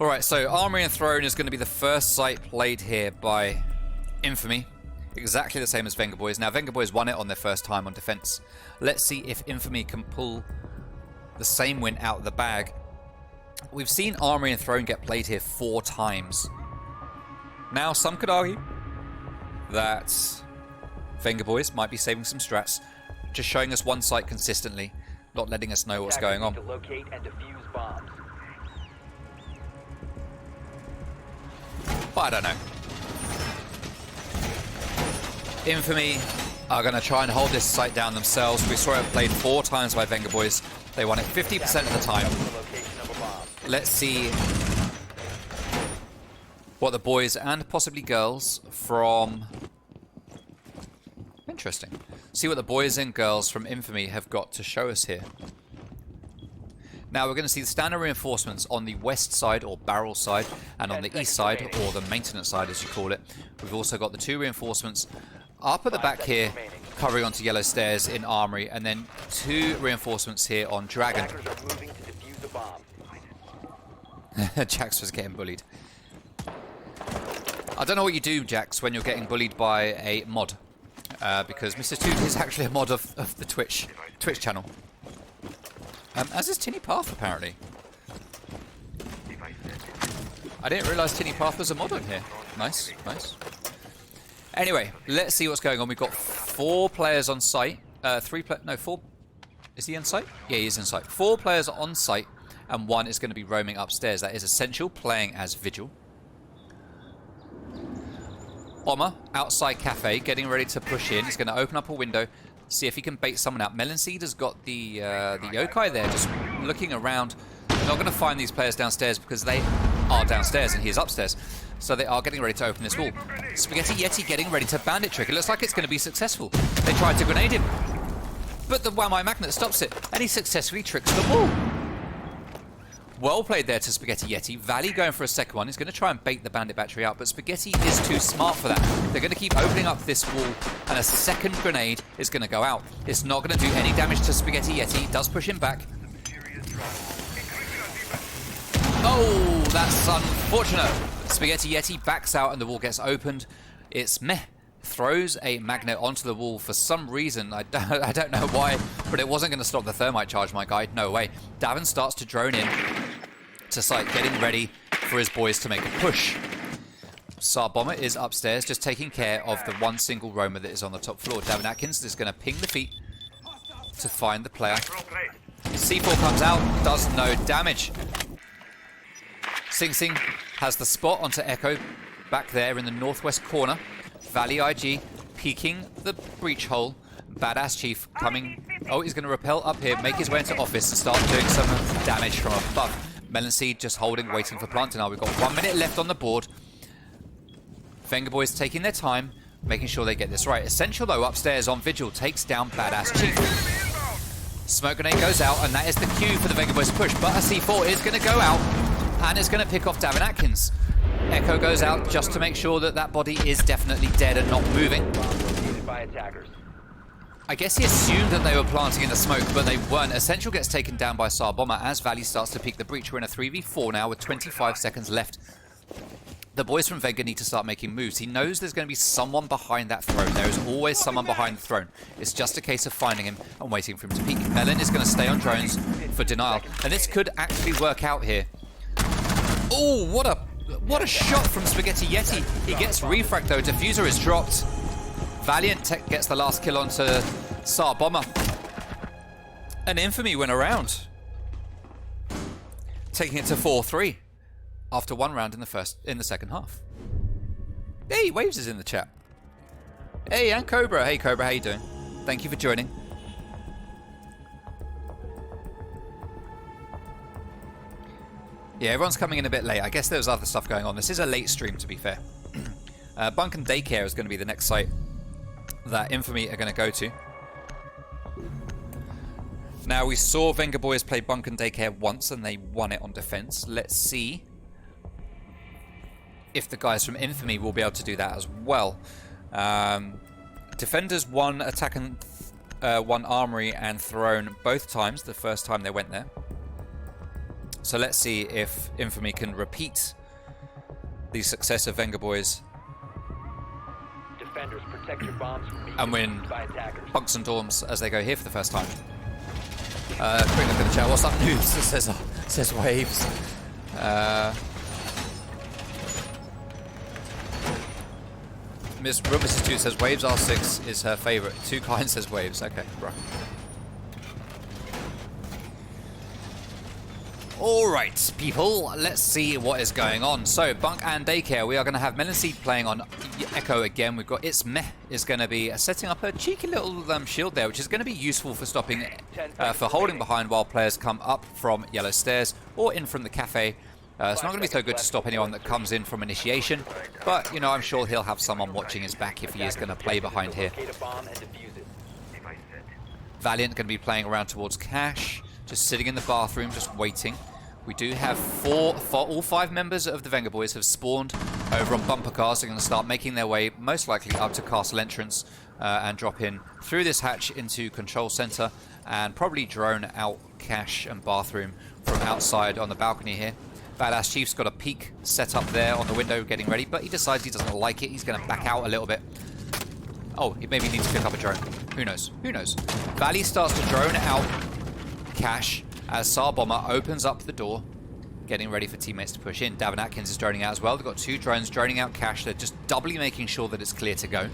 Alright, so Armory and Throne is going to be the first site played here by Infamy. Exactly the same as Vengaboiiz. Now, Vengaboiiz won it on their first time on defense. Let's see if Infamy can pull the same win out of the bag. We've seen Armory and Throne get played here 4 times. Now, some could argue that Vengaboiiz might be saving some strats, just showing us one site consistently, not letting us know what's going on. To locate and defuse bombs. But I don't know. Infamy are going to try and hold this site down themselves. We saw it played 4 times by Vengaboiiz. They won it 50% of the time. Let's see what the boys and possibly girls from... Interesting. See what the boys and girls from Infamy have got to show us here. Now we're going to see the standard reinforcements on the west side, or barrel side, and on the east side, or the maintenance side as you call it. We've also got the 2 reinforcements up at the back here, covering onto yellow stairs in Armory, and then 2 reinforcements here on Dragon. Jax was getting bullied. I don't know what you do, Jax, when you're getting bullied by a mod. Because Mr. Toot is actually a mod of the Twitch channel. As is Tinny Path, apparently. I didn't realise Tinny Path was a mod on here. Nice, nice. Anyway, let's see what's going on. We've got 4 players on site. 4. Is he on site? Yeah, he is on site. 4 players on site, and 1 is going to be roaming upstairs. That is Essential, playing as Vigil. Bomber, outside cafe, getting ready to push in. He's going to open up a window, see if he can bait someone out. Melonseed has got the yokai there, just looking around. They're not going to find these players downstairs because they are downstairs and he is upstairs. So they are getting ready to open this wall. Spaghetti Yeti getting ready to bandit trick. It looks like it's going to be successful. They tried to grenade him, but the Whammy magnet stops it, and he successfully tricks the wall. Well played there to Spaghetti Yeti. Valley going for a second one. He's going to try and bait the bandit battery out, but Spaghetti is too smart for that. They're going to keep opening up this wall, and a second grenade is going to go out. It's not going to do any damage to Spaghetti Yeti. It does push him back. Oh, that's unfortunate. Spaghetti Yeti backs out and the wall gets opened. It's meh. Throws a magnet onto the wall for some reason. I don't know why, but it wasn't going to stop the thermite charge, my guy. No way. Davin starts to drone in to site, getting ready for his boys to make a push. SAR Bomber is upstairs, just taking care of the one single roamer that is on the top floor. Davin Atkins is going to ping the feet to find the player. C4 comes out, does no damage. Sing Sing has the spot onto Echo back there in the northwest corner. Valley IG peeking the breach hole. Badass Chief coming. Oh, he's going to rappel up here, make his way into office and start doing some damage from above. Melon Seed just holding, waiting for planting. Now we've got 1 minute left on the board. Vengaboiiz taking their time, making sure they get this right. Essential, though, upstairs on Vigil takes down Badass Chief. Smoke grenade goes out, and that is the cue for the Vengaboiiz push. But a C4 is going to go out, and it's going to pick off Davin Atkins. Echo goes out just to make sure that that body is definitely dead and not moving. By attackers. I guess he assumed that they were planting in the smoke, but they weren't. Essential gets taken down by SAR Bomber as Valley starts to peek the breach. We're in a 3v4 now with 25 seconds left. The boys from Venga need to start making moves. He knows there's going to be someone behind that throne. There is always someone behind the throne. It's just a case of finding him and waiting for him to peek. Melon is going to stay on drones for denial, and this could actually work out here. Oh, what a shot from Spaghetti Yeti. He gets refract though. Diffuser is dropped. Valiant gets the last kill onto SAR Bomber. And Infamy went around, taking it to 4-3 after one round in the second half. Hey, Waves is in the chat. Hey, and Cobra. Hey, Cobra, how you doing? Thank you for joining. Yeah, everyone's coming in a bit late. I guess there was other stuff going on. This is a late stream, to be fair. Bunk and Daycare is going to be the next site that Infamy are going to go to. Now, we saw Vengaboiiz play Bunk and Daycare once, and they won it on defense. Let's see if the guys from Infamy will be able to do that as well. Defenders won Attack and won Armory and Throne both times, the first time they went there. So let's see if Infamy can repeat the success of Vengaboiiz Defenders, protect your bombs from being and win by attackers. Bunks and Dorms as they go here for the first time. Quick look at the chat. What's up, news? Says Waves. Miss Mrs. 2 says Waves R6 is her favorite. Too Kind says Waves. Okay, bro. Alright, people, let's see what is going on. So, Bunk and Daycare, we are going to have Melon Seed playing on Echo again. We've got It's Meh is going to be setting up a cheeky little shield there, which is going to be useful for stopping, for holding behind while players come up from Yellow Stairs or in from the cafe. It's not going to be so good to stop anyone that comes in from initiation, but, you know, I'm sure he'll have someone watching his back if he is going to play behind here. Valiant going to be playing around towards Cash. Just sitting in the bathroom, just waiting. We do have all five members of the Vengaboiiz have spawned over on bumper cars. They're going to start making their way, most likely up to castle entrance, and drop in through this hatch into control center, and probably drone out Cash and bathroom from outside on the balcony here. Badass Chief's got a peek set up there on the window, getting ready, but he decides he doesn't like it. He's going to back out a little bit. Oh, he maybe needs to pick up a drone. Who knows? Who knows? Valley starts to drone out Cash as SAR Bomber opens up the door, getting ready for teammates to push in. Davin Atkins is droning out as well. They've got two drones droning out Cash. They're just doubly making sure that it's clear to go.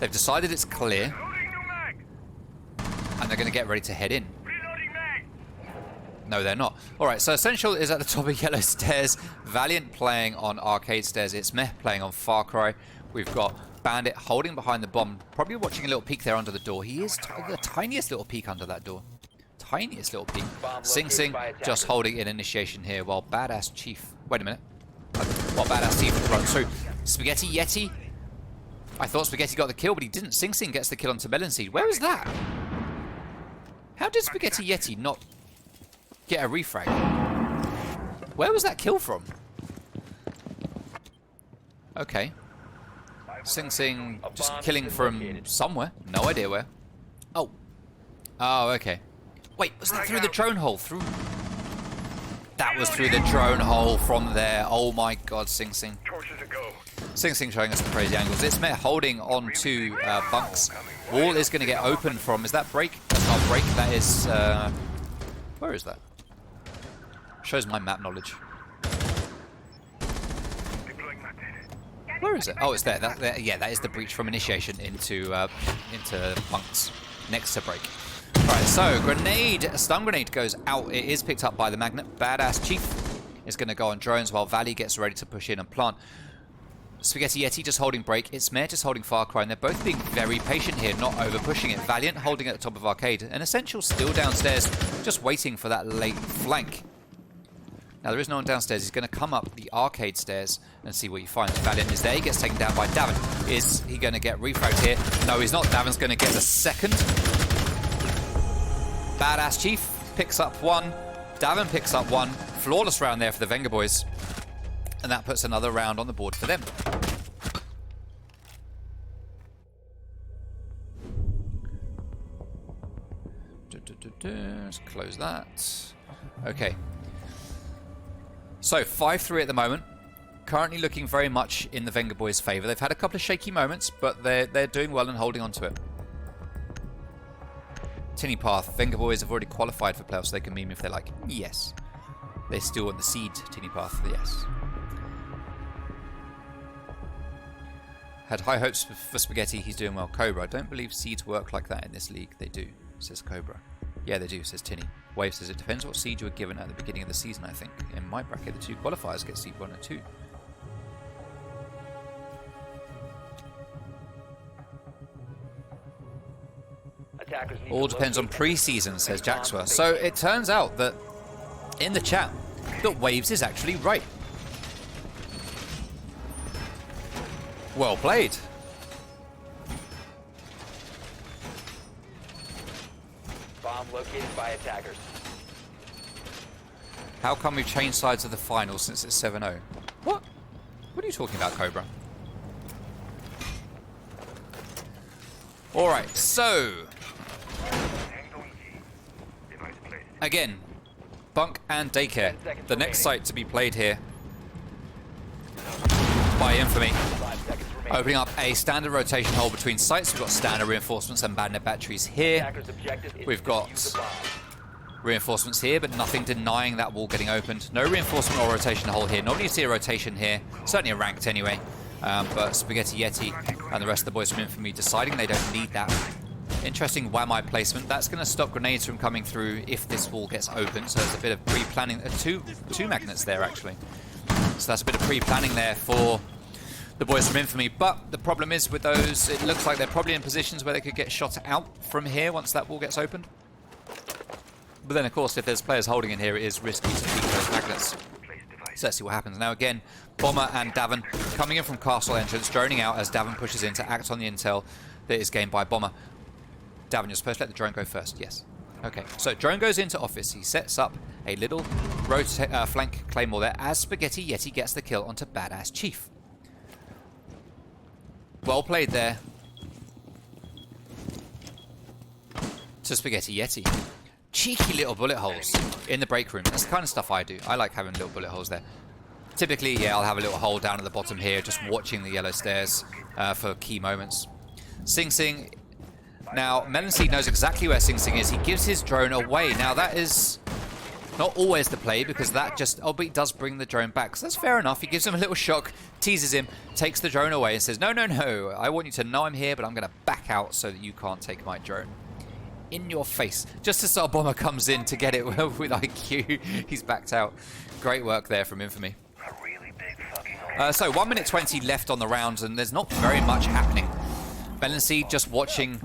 They've decided it's clear, and they're going to get ready to head in. No, they're not. Alright, so Essential is at the top of Yellow Stairs. Valiant playing on Arcade Stairs. It's Meh playing on Far Cry. We've got Bandit holding behind the bomb, probably watching a little peek there under the door. He is the tiniest little peek under that door. Tiniest little peek. Sing Sing just holding in initiation here while Badass Chief... Wait a minute. While Badass Chief runs through. Spaghetti Yeti. I thought Spaghetti got the kill, but he didn't. Sing Sing gets the kill onto Melon Seed. Where is that? How did Spaghetti Yeti not... get a refrag. Where was that kill from? Okay. Sing Sing just killing from somewhere. No idea where. Oh. Oh, okay. Wait, was that through the drone hole? Through... That was through the drone hole from there. Oh my god, Sing Sing. Sing Sing showing us the crazy angles. It's Met holding on to bunks. Wall is going to get open from... Is that break? That's not break. That is... where is that? Shows my map knowledge. Where is it? Oh, it's there. Yeah, that is the breach from initiation into bunks next to break. Right, so grenade, stun grenade goes out. It is picked up by the magnet. Badass Chief is going to go on drones while Valley gets ready to push in and plant. Spaghetti Yeti just holding break. It's Mare just holding Far Cry, and they're both being very patient here, not over pushing it. Valiant holding at the top of Arcade, and Essential still downstairs, just waiting for that late flank. Now, there is no one downstairs. He's going to come up the arcade stairs and see what he finds. Valiant is there. He gets taken down by Davin. Is he going to get refragged here? No, he's not. Davin's going to get the second. Badass Chief picks up one. Davin picks up one. Flawless round there for the Vengaboiiz. And that puts another round on the board for them. Let's close that. Okay. So, 5-3 at the moment. Currently looking very much in the Vengaboiiz' favour. They've had a couple of shaky moments, but they're doing well and holding on to it. Tinny Path. Vengaboiiz have already qualified for playoffs, so they can meme if they like. Yes. They're still on the seed, Tinny Path. Yes. Had high hopes for Spaghetti. He's doing well. Cobra. I don't believe seeds work like that in this league. They do, says Cobra. Yeah, they do, says Tinny. Wave says it depends what seed you were given at the beginning of the season, I think. In my bracket, the 2 qualifiers get seed 1 and 2. All depends on pre-season, says Jaxwa. So it turns out that in the chat, that Waves is actually right. Well played. Bomb located by attackers. How come we've changed sides of the final since it's 7-0? What? What are you talking about, Cobra? Alright, so... Again, Bunk and Daycare. The next site to be played here by Infamy. Opening up a standard rotation hole between sites. We've got standard reinforcements and magnet batteries here. We've got reinforcements here, but nothing denying that wall getting opened. No reinforcement or rotation hole here. Normally you see a rotation here. Certainly a ranked anyway. But Spaghetti Yeti and the rest of the boys from Infamy deciding they don't need that. Interesting Whammy placement. That's going to stop grenades from coming through if this wall gets open. So there's a bit of pre-planning. Two magnets there, actually. So that's a bit of pre-planning there for the boys from Infamy. But the problem is with those, it looks like they're probably in positions where they could get shot out from here once that wall gets opened. But then, of course, if there's players holding in here, it is risky to keep those magnets. So let's see what happens. Now again, Bomber and Davin coming in from castle entrance, droning out as Davin pushes in to act on the intel that is gained by Bomber. Davin, you're supposed to let the drone go first. Yes. Okay, so drone goes into office. He sets up a little flank claymore there as Spaghetti Yeti gets the kill onto Badass Chief. Well played there to Spaghetti Yeti. Cheeky little bullet holes in the break room. That's the kind of stuff I do. I like having little bullet holes there. Typically, yeah, I'll have a little hole down at the bottom here, just watching the yellow stairs for key moments. Sing Sing. Now, Melon Seed knows exactly where Sing Sing is. He gives his drone away. Now, that is not always the play, because that just, oh, but he does bring the drone back. So that's fair enough. He gives him a little shock, teases him, takes the drone away and says, no, no, no. I want you to know I'm here, but I'm going to back out so that you can't take my drone. In your face. Just as our Bomber comes in to get it with IQ, he's backed out. Great work there from Infamy. So 1 minute 20 left on the rounds, and there's not very much happening. Melon Seed just watching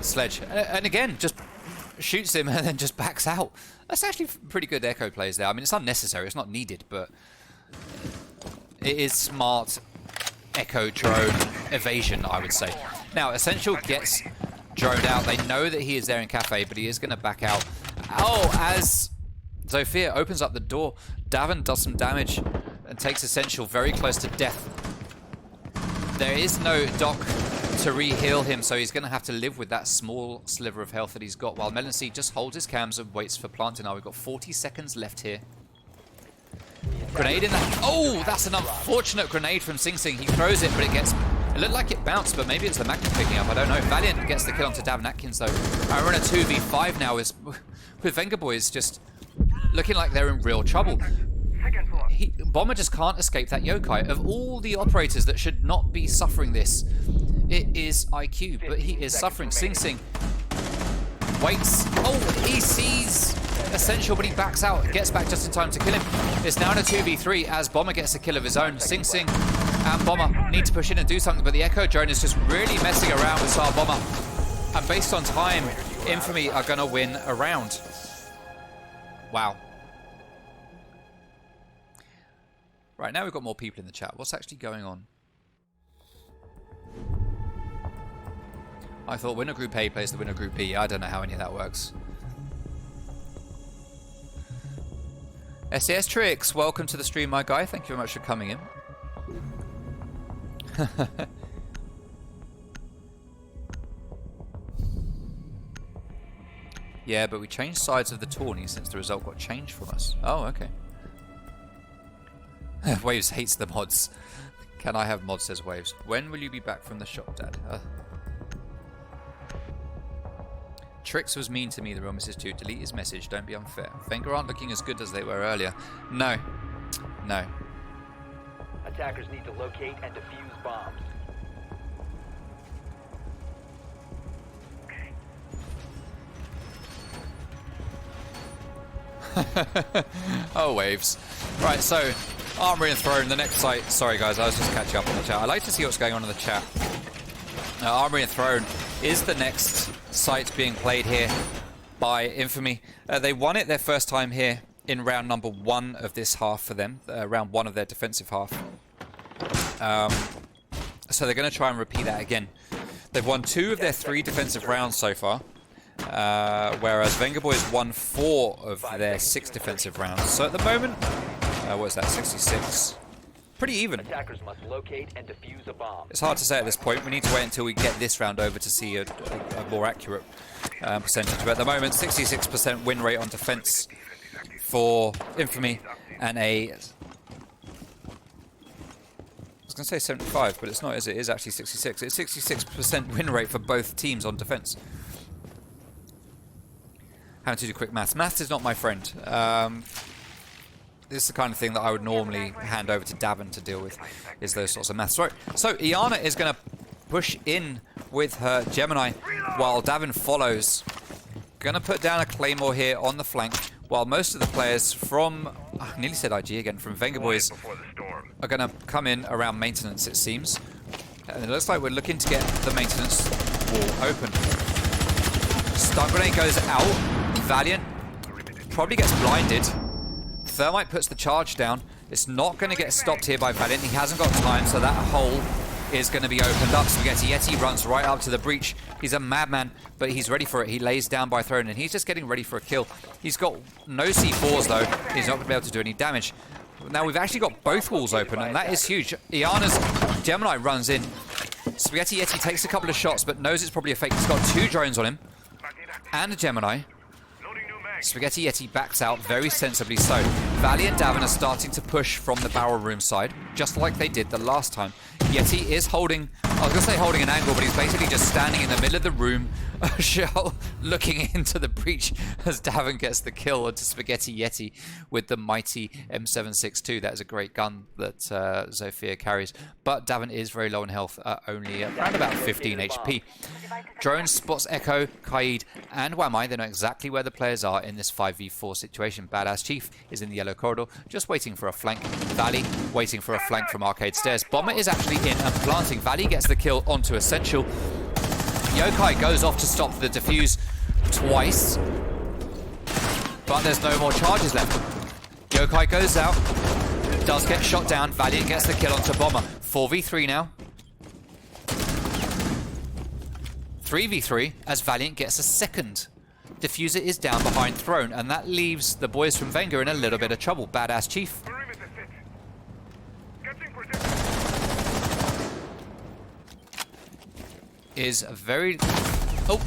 Sledge, and again just shoots him and then just backs out. That's actually pretty good echo plays there. I mean, it's unnecessary, it's not needed, but it is smart echo drone evasion, I would say. Now Essential gets droned out. They know that he is there in Cafe, but he is going to back out. Oh, as Zofia opens up the door, Davin does some damage and takes Essential very close to death. There is no doc to re-heal him, so he's going to have to live with that small sliver of health that he's got, while Melancy just holds his cams and waits for planting. Now we've got 40 seconds left here. Grenade in that. Oh, that's an unfortunate grenade from Sing Sing. He throws it, but it looked like it bounced, but maybe it's the Magnum picking up. I don't know. Valiant gets the kill onto Davin Atkins, though. And we're in a 2v5 now with Vengaboiiz just looking like they're in real trouble. Bomber just can't escape that yokai. Of all the operators that should not be suffering this, it is IQ, but he is suffering. Sing Sing waits. Oh, he sees Essential, but he backs out. Gets back just in time to kill him. It's now in a 2v3 as Bomber gets a kill of his own. Sing Sing and Bomber need to push in and do something, but the Echo drone is just really messing around with SAR Bomber. And based on time, Infamy are going to win a round. Wow. Right, now we've got more people in the chat. What's actually going on? I thought winner group A plays the winner group B. I don't know how any of that works. SES Tricks, welcome to the stream, my guy. Thank you very much for coming in. Yeah, but we changed sides of the tourney since the result got changed from us. Oh, okay. Waves hates the mods. Can I have mods, says Waves. When will you be back from the shop, Dad? Trix was mean to me, the real Mrs. 2. Delete his message, don't be unfair. Venga aren't looking as good as they were earlier. No. No. Attackers need to locate and defuse bombs. Oh, Waves. Right, so Armory and Throne, the next site. Sorry guys, I was just catching up on the chat. I like to see what's going on in the chat. Armory and Throne is the next site being played here by Infamy. They won it their first time here in round number 1 of this half for them. Round 1 of their defensive half. So they're going to try and repeat that again. They've won 2 of their 3 defensive rounds so far. Whereas Vengaboiiz won 4 of their 6 defensive rounds. So at the moment, what is that, 66? Pretty even. Attackers must locate and defuse a bomb. It's hard to say at this point. We need to wait until we get this round over to see a more accurate percentage. But at the moment, 66% win rate on defense for Infamy, and I was going to say 75, but it's not, is it? It is actually 66. It's 66% win rate for both teams on defense. Having to do quick maths. Maths is not my friend. This is the kind of thing that I would normally hand over to Davin to deal with, is those sorts of maths. Right. So Iana is going to push in with her Gemini while Davin follows. Going to put down a Claymore here on the flank, while most of the players from, I nearly said IG again, from Vengaboiiz are going to come in around maintenance, it seems. And it looks like we're looking to get the maintenance wall open. Stun grenade goes out. Valiant probably gets blinded. Thermite puts the charge down. It's not going to get stopped here by Valiant. He hasn't got time, so that hole is going to be opened up. Spaghetti Yeti runs right up to the breach. He's a madman, but he's ready for it. He lays down by Throne, and he's just getting ready for a kill. He's got no C4s, though. He's not going to be able to do any damage. Now, we've actually got both walls open, and that is huge. Iana's Gemini runs in. Spaghetti Yeti takes a couple of shots, but knows it's probably a fake. He's got 2 drones on him and a Gemini. Spaghetti Yeti backs out very sensibly so. Valley and Davin are starting to push from the barrel room side, just like they did the last time. Yeti is holding, I was going to say holding an angle, but he's basically just standing in the middle of the room, Shell looking into the breach as Davin gets the kill onto Spaghetti Yeti with the mighty M762. That is a great gun that Zofia carries. But Davin is very low in health, only around about 15 HP. Drone spots Echo, Kaid, and Wamai. They know exactly where the players are in this 5v4 situation. Badass Chief is in the yellow corridor, just waiting for a flank. Valley waiting for a flank from Arcade Stairs. Bomber is actually in and planting. Valley gets the kill onto Essential. Yokai goes off to stop the defuse twice, but there's no more charges left. Yokai goes out, does get shot down. Valiant gets the kill onto Bomber. 4v3 now. 3v3 as Valiant gets a second. Diffuser is down behind Throne, and that leaves the boys from Venga in a little bit of trouble. Badass Chief is very... Oh!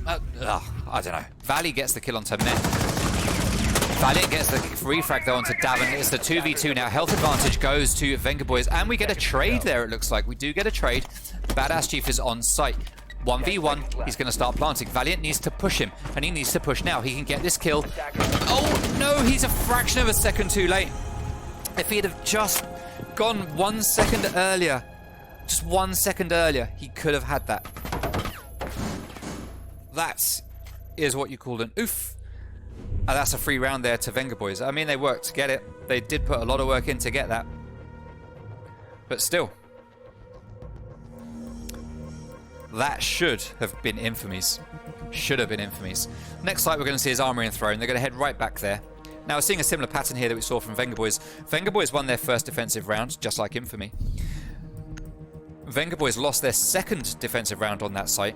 I don't know. Valley gets the kill onto Met. Valiant gets the refrag though onto Davin. It's the 2v2 now. Health advantage goes to Vengaboiiz, and we get a trade there, it looks like. We do get a trade. Badass Chief is on site. 1v1, he's going to start planting. Valiant needs to push him, and he needs to push now. He can get this kill. Oh no, he's a fraction of a second too late. If he'd have just gone 1 second earlier, just 1 second earlier, he could have had that. That is what you call an oof. And that's a free round there to Vengaboiiz. I mean, they worked to get it. They did put a lot of work in to get that. But still. That should have been Infamy's. Should have been Infamy's. Next site we're going to see is Armory and Throne. They're going to head right back there. Now, we're seeing a similar pattern here that we saw from Vengaboiiz. Vengaboiiz won their first defensive round, just like Infamy. Vengaboiiz lost their second defensive round on that site,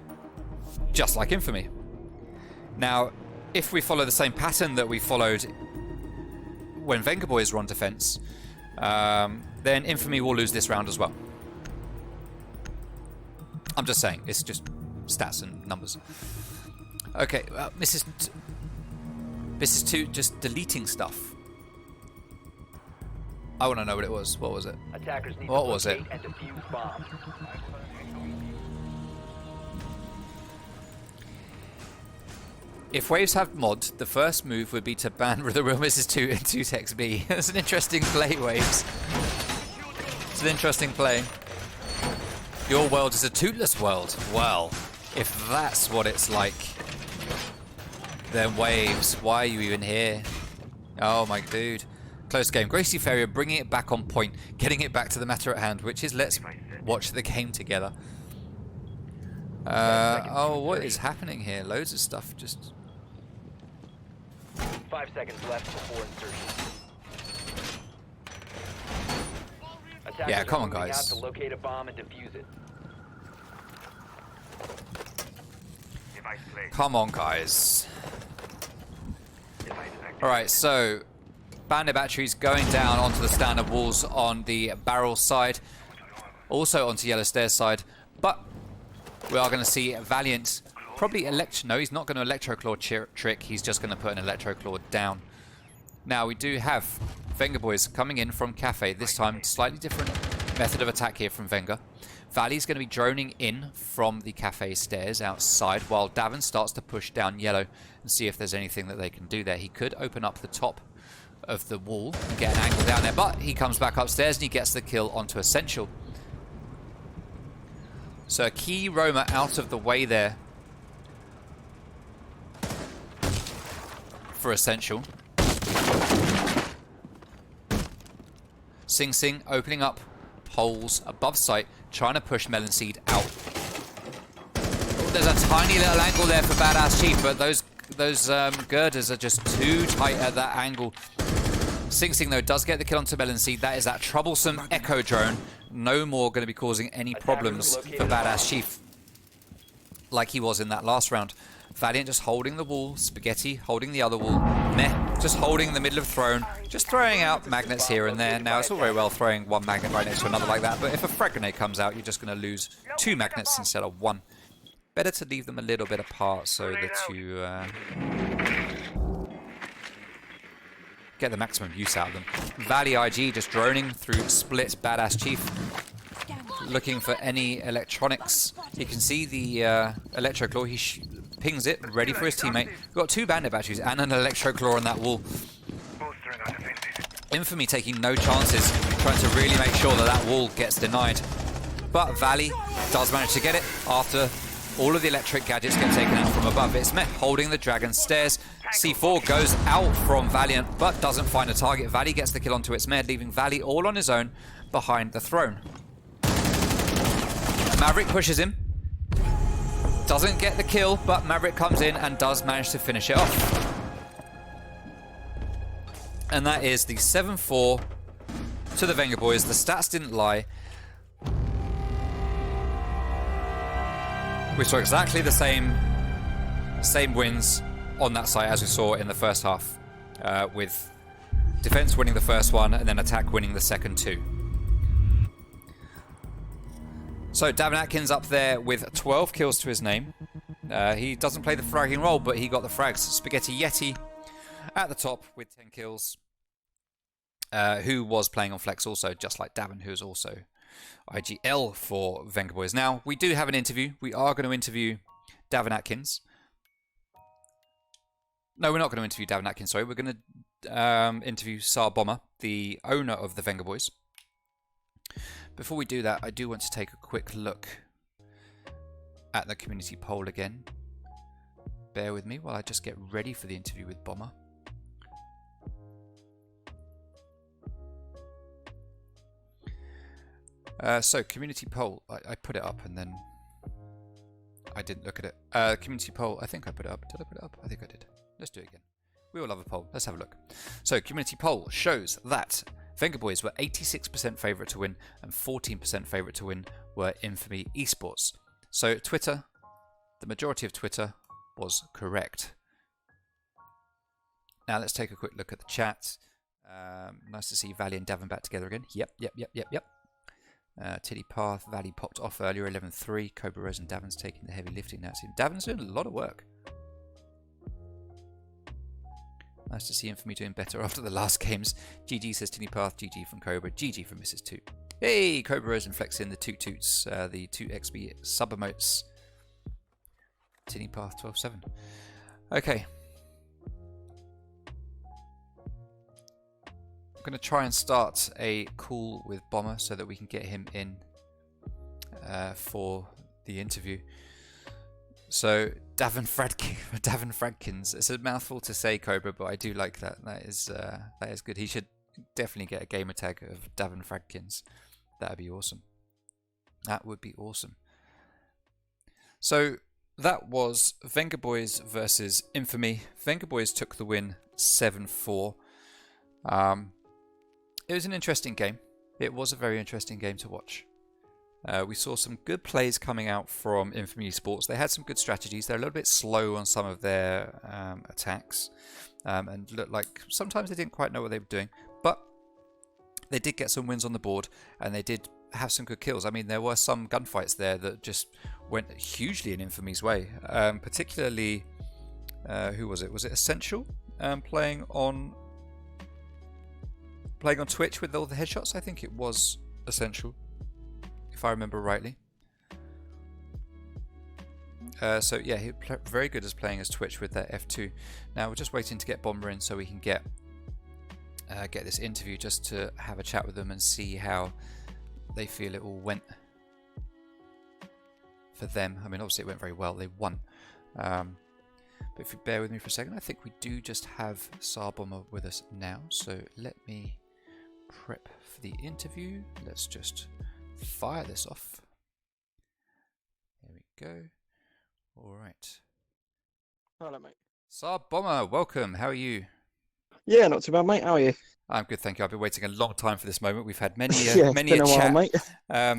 just like Infamy. Now, if we follow the same pattern that we followed when Vengaboiiz were on defense, then Infamy will lose this round as well. I'm just saying, it's just stats and numbers. Okay, this is two just deleting stuff. I want to know what it was. What was it? Attackers need What to was it? locate and defuse bombs. If waves have mod, the first move would be to ban the Real Mrs. 2 and 2 Tex B. That's an interesting play, Waves. It's an interesting play. Your world is a tootless world. Well, if that's what it's like, then Waves, why are you even here? Oh my dude. Close game. Gracie Ferrier bringing it back on point, getting it back to the matter at hand, which is let's watch the game together. Oh, what is happening here? Loads of stuff just... 5 seconds left before insertion. Attackers Yeah, come are on, moving guys. out to locate a bomb and defuse it. Come on, guys. Alright, so bandit batteries going down onto the standard walls on the barrel side, also onto yellow stairs side, but we are going to see Valiant probably no, he's not going to electroclaw trick, he's just going to put an electroclaw down. Now we do have Vengaboiiz coming in from Cafe, this time slightly different method of attack here from Venga. Valley's going to be droning in from the Cafe stairs outside while Davin starts to push down yellow and see if there's anything that they can do there. He could open up the top of the wall and get an angle down there, but he comes back upstairs and he gets the kill onto Essential. So a key roamer out of the way there for Essential. Sing Sing opening up holes above site, trying to push Melon Seed out. There's a tiny little angle there for Badass Chief, but those girders are just too tight at that angle. Sing Sing though does get the kill onto Melon Seed. That is that troublesome Echo Drone. No more going to be causing any problems for Badass Chief like he was in that last round. Valiant just holding the wall, Spaghetti holding the other wall, Meh just holding the middle of Throne, just throwing out magnets here and there. Now it's all very well throwing one magnet right next to another like that, but if a frag grenade comes out, you're just going to lose 2 magnets instead of 1. Better to leave them a little bit apart so that you get the maximum use out of them. Valley IG just droning through split Badass Chief, looking for any electronics. You can see the Electroclaw. He pings it, ready for his teammate. We've got 2 bandit batteries and an Electroclaw on that wall. Infamy taking no chances, trying to really make sure that that wall gets denied. But Valley does manage to get it after all of the electric gadgets get taken out from above. It's Meh holding the Dragon Stairs. C4 goes out from Valiant, but doesn't find a target. Valley gets the kill onto its Med, leaving Valley all on his own behind the throne. Maverick pushes him. Doesn't get the kill, but Maverick comes in and does manage to finish it off. And that is the 7-4 to the Vengaboiiz. The stats didn't lie. We saw exactly the same wins on that site as we saw in the first half, with defense winning the first one and then attack winning the second two. So Davin Atkins up there with 12 kills to his name. He doesn't play the fragging role, but he got the frags. Spaghetti Yeti at the top with 10 kills, who was playing on Flex also, just like Davin, who is also IGL for Vengaboiiz. Now, we do have an interview. We are going to interview Davin Atkins. No, we're not going to interview Davin Atkins, sorry. We're going to interview Sar Bomber, the owner of the Vengaboiiz. Before we do that, I do want to take a quick look at the community poll again. Bear with me while I just get ready for the interview with Bomber. So, community poll. I put it up and then I didn't look at it. Community poll, I think I put it up. Did I put it up? I think I did. Let's do it again. We all love a poll. Let's have a look. So, community poll shows that Vengaboiiz were 86% favourite to win and 14% favourite to win were Infamy Esports. So Twitter, the majority of Twitter was correct. Now let's take a quick look at the chat. Nice to see Valley and Davin back together again. Yep. Tiddy Path, Valley popped off earlier, 11-3. Cobra Rose and Davin's taking the heavy lifting now. Davin's doing a lot of work. Nice to see Infamy doing better after the last games. GG says Tinny Path, GG from Cobra, GG from Mrs. 2. Hey, Cobra Rose and Flex in the toot toots, the 2XB sub emotes. Tinny Path 12-7. Okay. I'm going to try and start a call with Bomber so that we can get him in for the interview. So, Davin Fradkins. It's a mouthful to say, Cobra, but I do like that. That is good. He should definitely get a gamer tag of Davin Fradkins. That would be awesome. That would be awesome. So, that was Vengaboiiz versus Infamy. Vengaboiiz took the win 7-4. It was an interesting game. It was a very interesting game to watch. We saw some good plays coming out from Infamy Esports. They had some good strategies. They're a little bit slow on some of their attacks, and looked like sometimes they didn't quite know what they were doing. But they did get some wins on the board, and they did have some good kills. I mean, there were some gunfights there that just went hugely in Infamy's way. Particularly, who was it? Was it Essential playing on Twitch with all the headshots? I think it was Essential, if I remember rightly. So yeah, he very good as playing as Twitch with that F2. Now we're just waiting to get Bomber in so we can get this interview, just to have a chat with them and see how they feel it all went for them. I mean, obviously it went very well. They won. But if you bear with me for a second, I think we do just have Sar Bomber with us now. So let me prep for the interview. Let's just fire this off. There we go. All right. Hello, mate. Sar Bomber, welcome. How are you? Yeah, not too bad, mate. How are you? I'm good, thank you. I've been waiting a long time for this moment. We've had many, Yeah, many been a a while, chat, mate.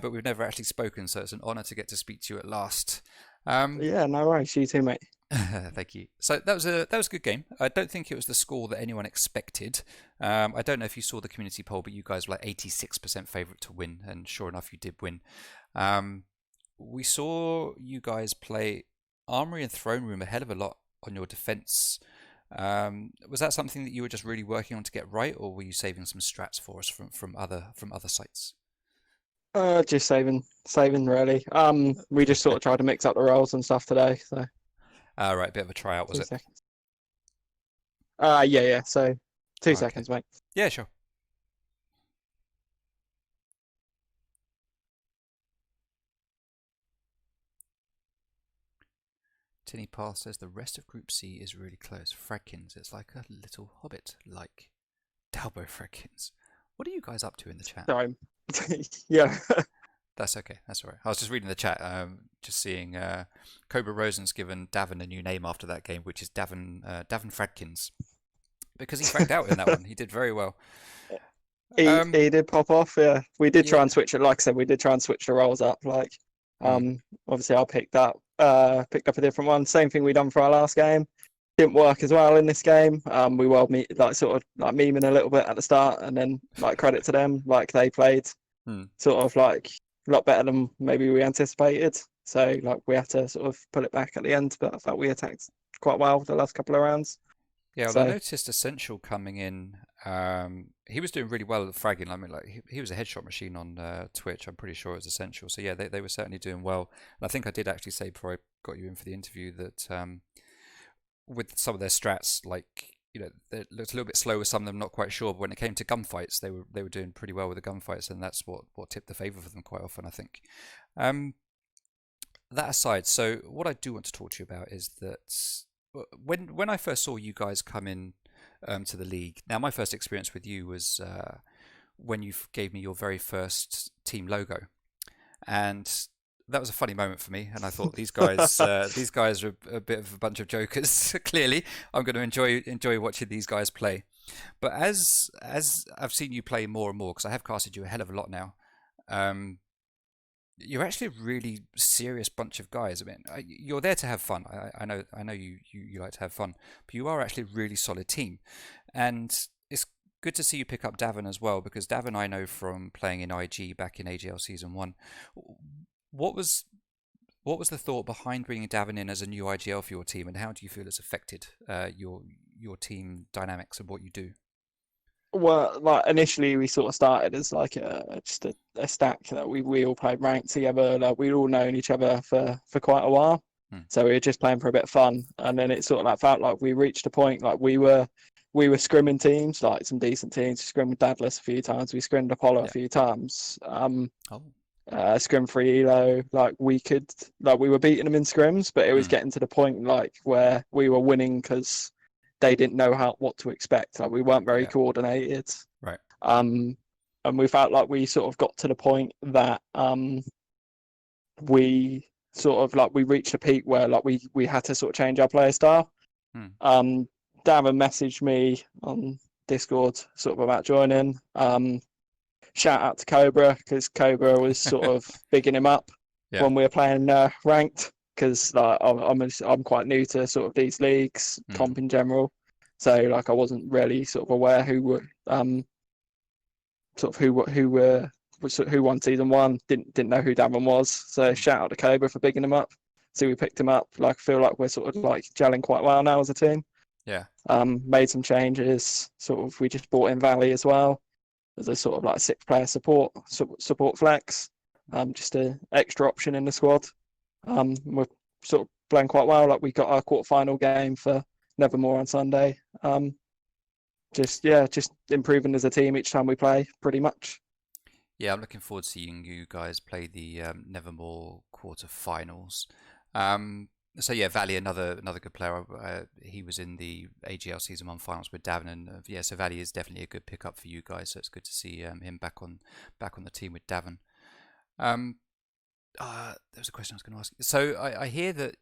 but we've never actually spoken, so it's an honour to get to speak to you at last. Yeah, no worries. You too, mate. Thank you. So that was a good game. I don't think it was the score that anyone expected. I don't know if you saw the community poll, but you guys were like 86% favourite to win, and sure enough, you did win. We saw you guys play Armory and Throne Room a hell of a lot on your defence. Was that something that you were just really working on to get right, or were you saving some strats for us from other sites? Just saving really. We just sort of tried to mix up the roles and stuff today. So. Right, bit of a tryout, was 2 it? seconds. Yeah. So 2 seconds, mate. Yeah, sure. Tinny Path says the rest of Group C is really close. Fradkins, it's like a little hobbit, like Dalbo Fradkins. What are you guys up to in the chat? Sorry. Yeah. That's okay. That's all right. I was just reading the chat, just seeing Cobra Rosen's given Davin a new name after that game, which is Davin Fradkins, because he fragged out in that one. He did very well. He did pop off. Yeah, we did try and switch it. Like I said, we did try and switch the roles up. Like, obviously I picked up picked up a different one. Same thing we done for our last game. Didn't work as well in this game. We were sort of like memeing a little bit at the start, and then like credit to them, like they played sort of like a lot better than maybe we anticipated. So like we had to sort of pull it back at the end, but I felt we attacked quite well the last couple of rounds. Yeah, well, So I noticed Essential coming in. He was doing really well at fragging. I mean, like he was a headshot machine on Twitch. I'm pretty sure it was Essential. So yeah, they were certainly doing well. And I think I did actually say before I got you in for the interview that with some of their strats, like they looked a little bit slow with some of them, not quite sure. But when it came to gunfights, they were doing pretty well with the gunfights, and that's what tipped the favour for them quite often, I think. That aside, so what I do want to talk to you about is that when I first saw you guys come in to the league. Now, my first experience with you was when you gave me your very first team logo, and that was a funny moment for me. And I thought these guys are a bit of a bunch of jokers. Clearly, I'm going to enjoy watching these guys play. But as I've seen you play more and more, because I have casted you a hell of a lot now. You're actually a really serious bunch of guys. I mean, you're there to have fun. I know you like to have fun, but you are actually a really solid team, and it's good to see you pick up Davin as well, because Davin I know from playing in IG back in AGL Season 1. What was the thought behind bringing Davin in as a new IGL for your team, and how do you feel it's affected your team dynamics and what you do? well, like initially we sort of started as like just a stack that we all played ranked together. Like we'd all known each other for quite a while, so we were just playing for a bit of fun. And then it sort of like felt like we reached a point like we were scrimming teams, like some decent teams. We scrimmed Dadless a few times. We scrimmed Apollo a few times. Scrim free Elo, like we were beating them in scrims, but it was getting to the point like where we were winning because they didn't know what to expect. Like we weren't very coordinated. Right. And we felt like we sort of got to the point that we sort of like we reached a peak where like we had to sort of change our player style. Davin messaged me on Discord sort of about joining. Shout out to Cobra, because Cobra was sort of bigging him up when we were playing ranked, because like I'm quite new to sort of these leagues, comp in general, so like I wasn't really sort of aware who won Season 1. Didn't know who Davin was, so shout out to Cobra for bigging him up. So we picked him up. Like I feel like we're sort of like gelling quite well now as a team. Yeah. Made some changes. Sort of we just brought in Valley as well as a sort of like 6-player support flex, just an extra option in the squad. We're sort of playing quite well. Like we got our quarterfinal game for Nevermore on Sunday. Just improving as a team each time we play, pretty much. Yeah, I'm looking forward to seeing you guys play the Nevermore quarterfinals. So yeah, Valley, another good player. He was in the AGL Season 1 finals with Davin, and so Valley is definitely a good pickup for you guys. So it's good to see him back on the team with Davin. There was a question I was going to ask. So I hear that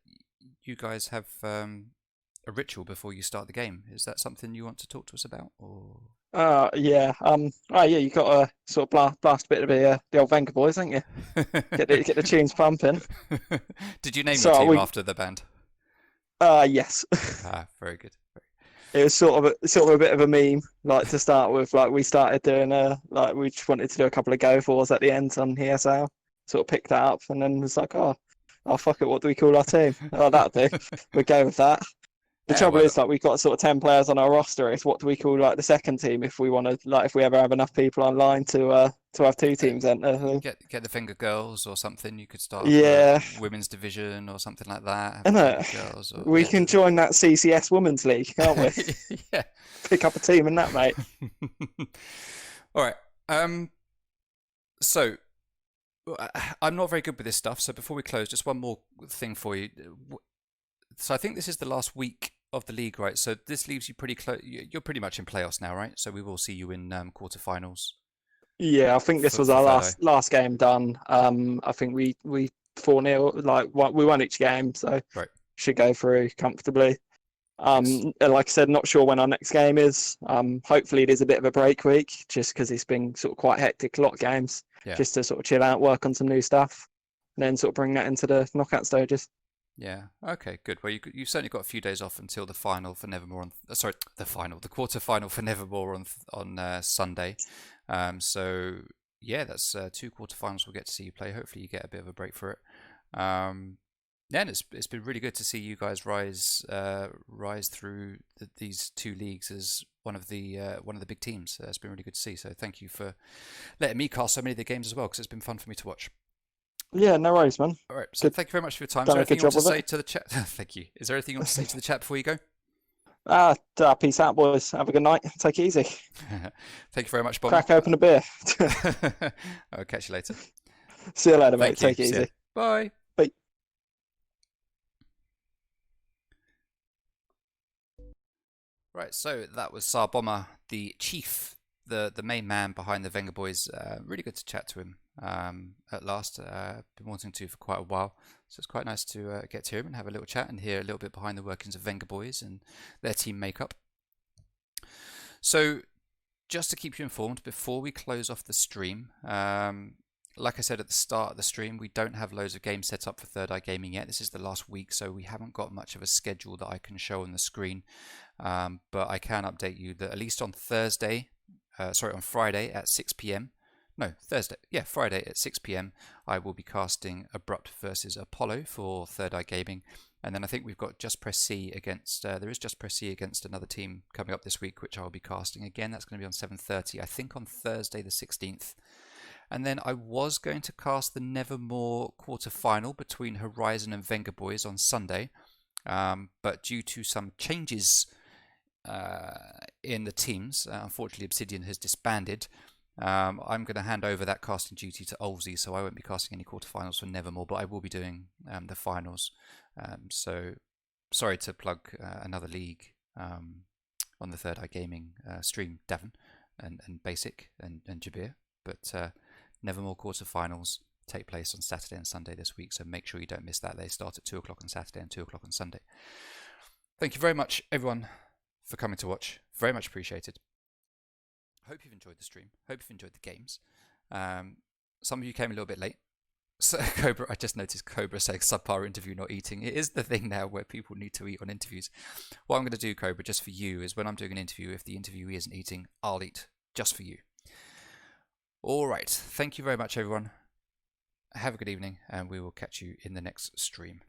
you guys have a ritual before you start the game. Is that something you want to talk to us about, or? Yeah. You got to sort of blast a bit of the old Vengaboiiz, haven't you? Get the tunes pumping. Did you name your team after the band? Yes. Very good. It was sort of a bit of a meme, like to start with. Like we started doing like we just wanted to do a couple of go fours at the end on ESL. Sort of picked that up, and then was like, oh fuck it, what do we call our team? Oh, that'll do. We'll go with that. The trouble is, like, we've got sort of 10 players on our roster. It's what do we call like the second team if we want to, like, if we ever have enough people online to have 2 teams enter. Get the Finger Girls or something. You could start a women's division or something like that. Girls we can join that CCS Women's League, can't we? Yeah. Pick up a team in that, mate. All right. So I'm not very good with this stuff. So before we close, just one more thing for you. So I think this is the last week of the league, right? So this leaves you pretty close. You're pretty much in playoffs now, right? So we will see you in quarterfinals. Yeah, I think this was our last game done. I think we 4-0, like we won each game, so should go through comfortably. Like I said, not sure when our next game is. Hopefully it is a bit of a break week, just because it's been sort of quite hectic, a lot of games, just to sort of chill out, work on some new stuff, and then sort of bring that into the knockout stages. Yeah. Okay. Good. Well, you've certainly got a few days off until the final for Nevermore. The quarter final for Nevermore on Sunday. So yeah, that's 2 quarterfinals we'll get to see you play. Hopefully, you get a bit of a break for it. Yeah, and it's been really good to see you guys rise through these 2 leagues as one of the big teams. It's been really good to see. So thank you for letting me cast so many of the games as well, because it's been fun for me to watch. Yeah, no worries, man. All right. So Good. thank you very much for your time. Is Done there a good anything you want job to with say it. to the chat? Thank you. Is there anything you want to say to the chat before you go? Peace out, boys. Have a good night. Take it easy. Thank you very much, Bomber. Crack open a beer. I'll catch you later. See you later, mate. Thank you. Take it See ya. easy. Bye. Bye. Right, so that was Sar Bomber, the chief, the main man behind the Vengaboiiz. Really good to chat to him at last. Been wanting to for quite a while, so it's quite nice to get to him and have a little chat and hear a little bit behind the workings of Vengaboiiz and their team makeup. So, just to keep you informed, before we close off the stream, like I said at the start of the stream, we don't have loads of games set up for Third Eye Gaming yet. This is the last week, so we haven't got much of a schedule that I can show on the screen. But I can update you that at least on on Friday at 6 p.m. No, Thursday. Yeah, Friday at 6 p.m. I will be casting Abrupt versus Apollo for Third Eye Gaming. And then I think we've got Just Press C against, there is Just Press C against another team coming up this week, which I'll be casting. Again, that's going to be on 7:30, I think on Thursday the 16th. And then I was going to cast the Nevermore quarter-final between Horizon and Vengaboiiz on Sunday. But due to some changes in the teams, unfortunately Obsidian has disbanded. I'm going to hand over that casting duty to Olsey, so I won't be casting any quarterfinals for Nevermore, but I will be doing the finals. So sorry to plug another league on the Third Eye Gaming stream, Davin and Basic and Jabir, but Nevermore quarterfinals take place on Saturday and Sunday this week, so make sure you don't miss that. They start at 2 o'clock on Saturday and 2 o'clock on Sunday. Thank you very much, everyone, for coming to watch. Very much appreciated. Hope you've enjoyed the stream. Hope you've enjoyed the games. Some of you came a little bit late. So Cobra, I just noticed Cobra saying subpar interview not eating. It is the thing now where people need to eat on interviews. What I'm going to do, Cobra, just for you, is when I'm doing an interview, if the interviewee isn't eating, I'll eat just for you. All right. Thank you very much, everyone. Have a good evening, and we will catch you in the next stream.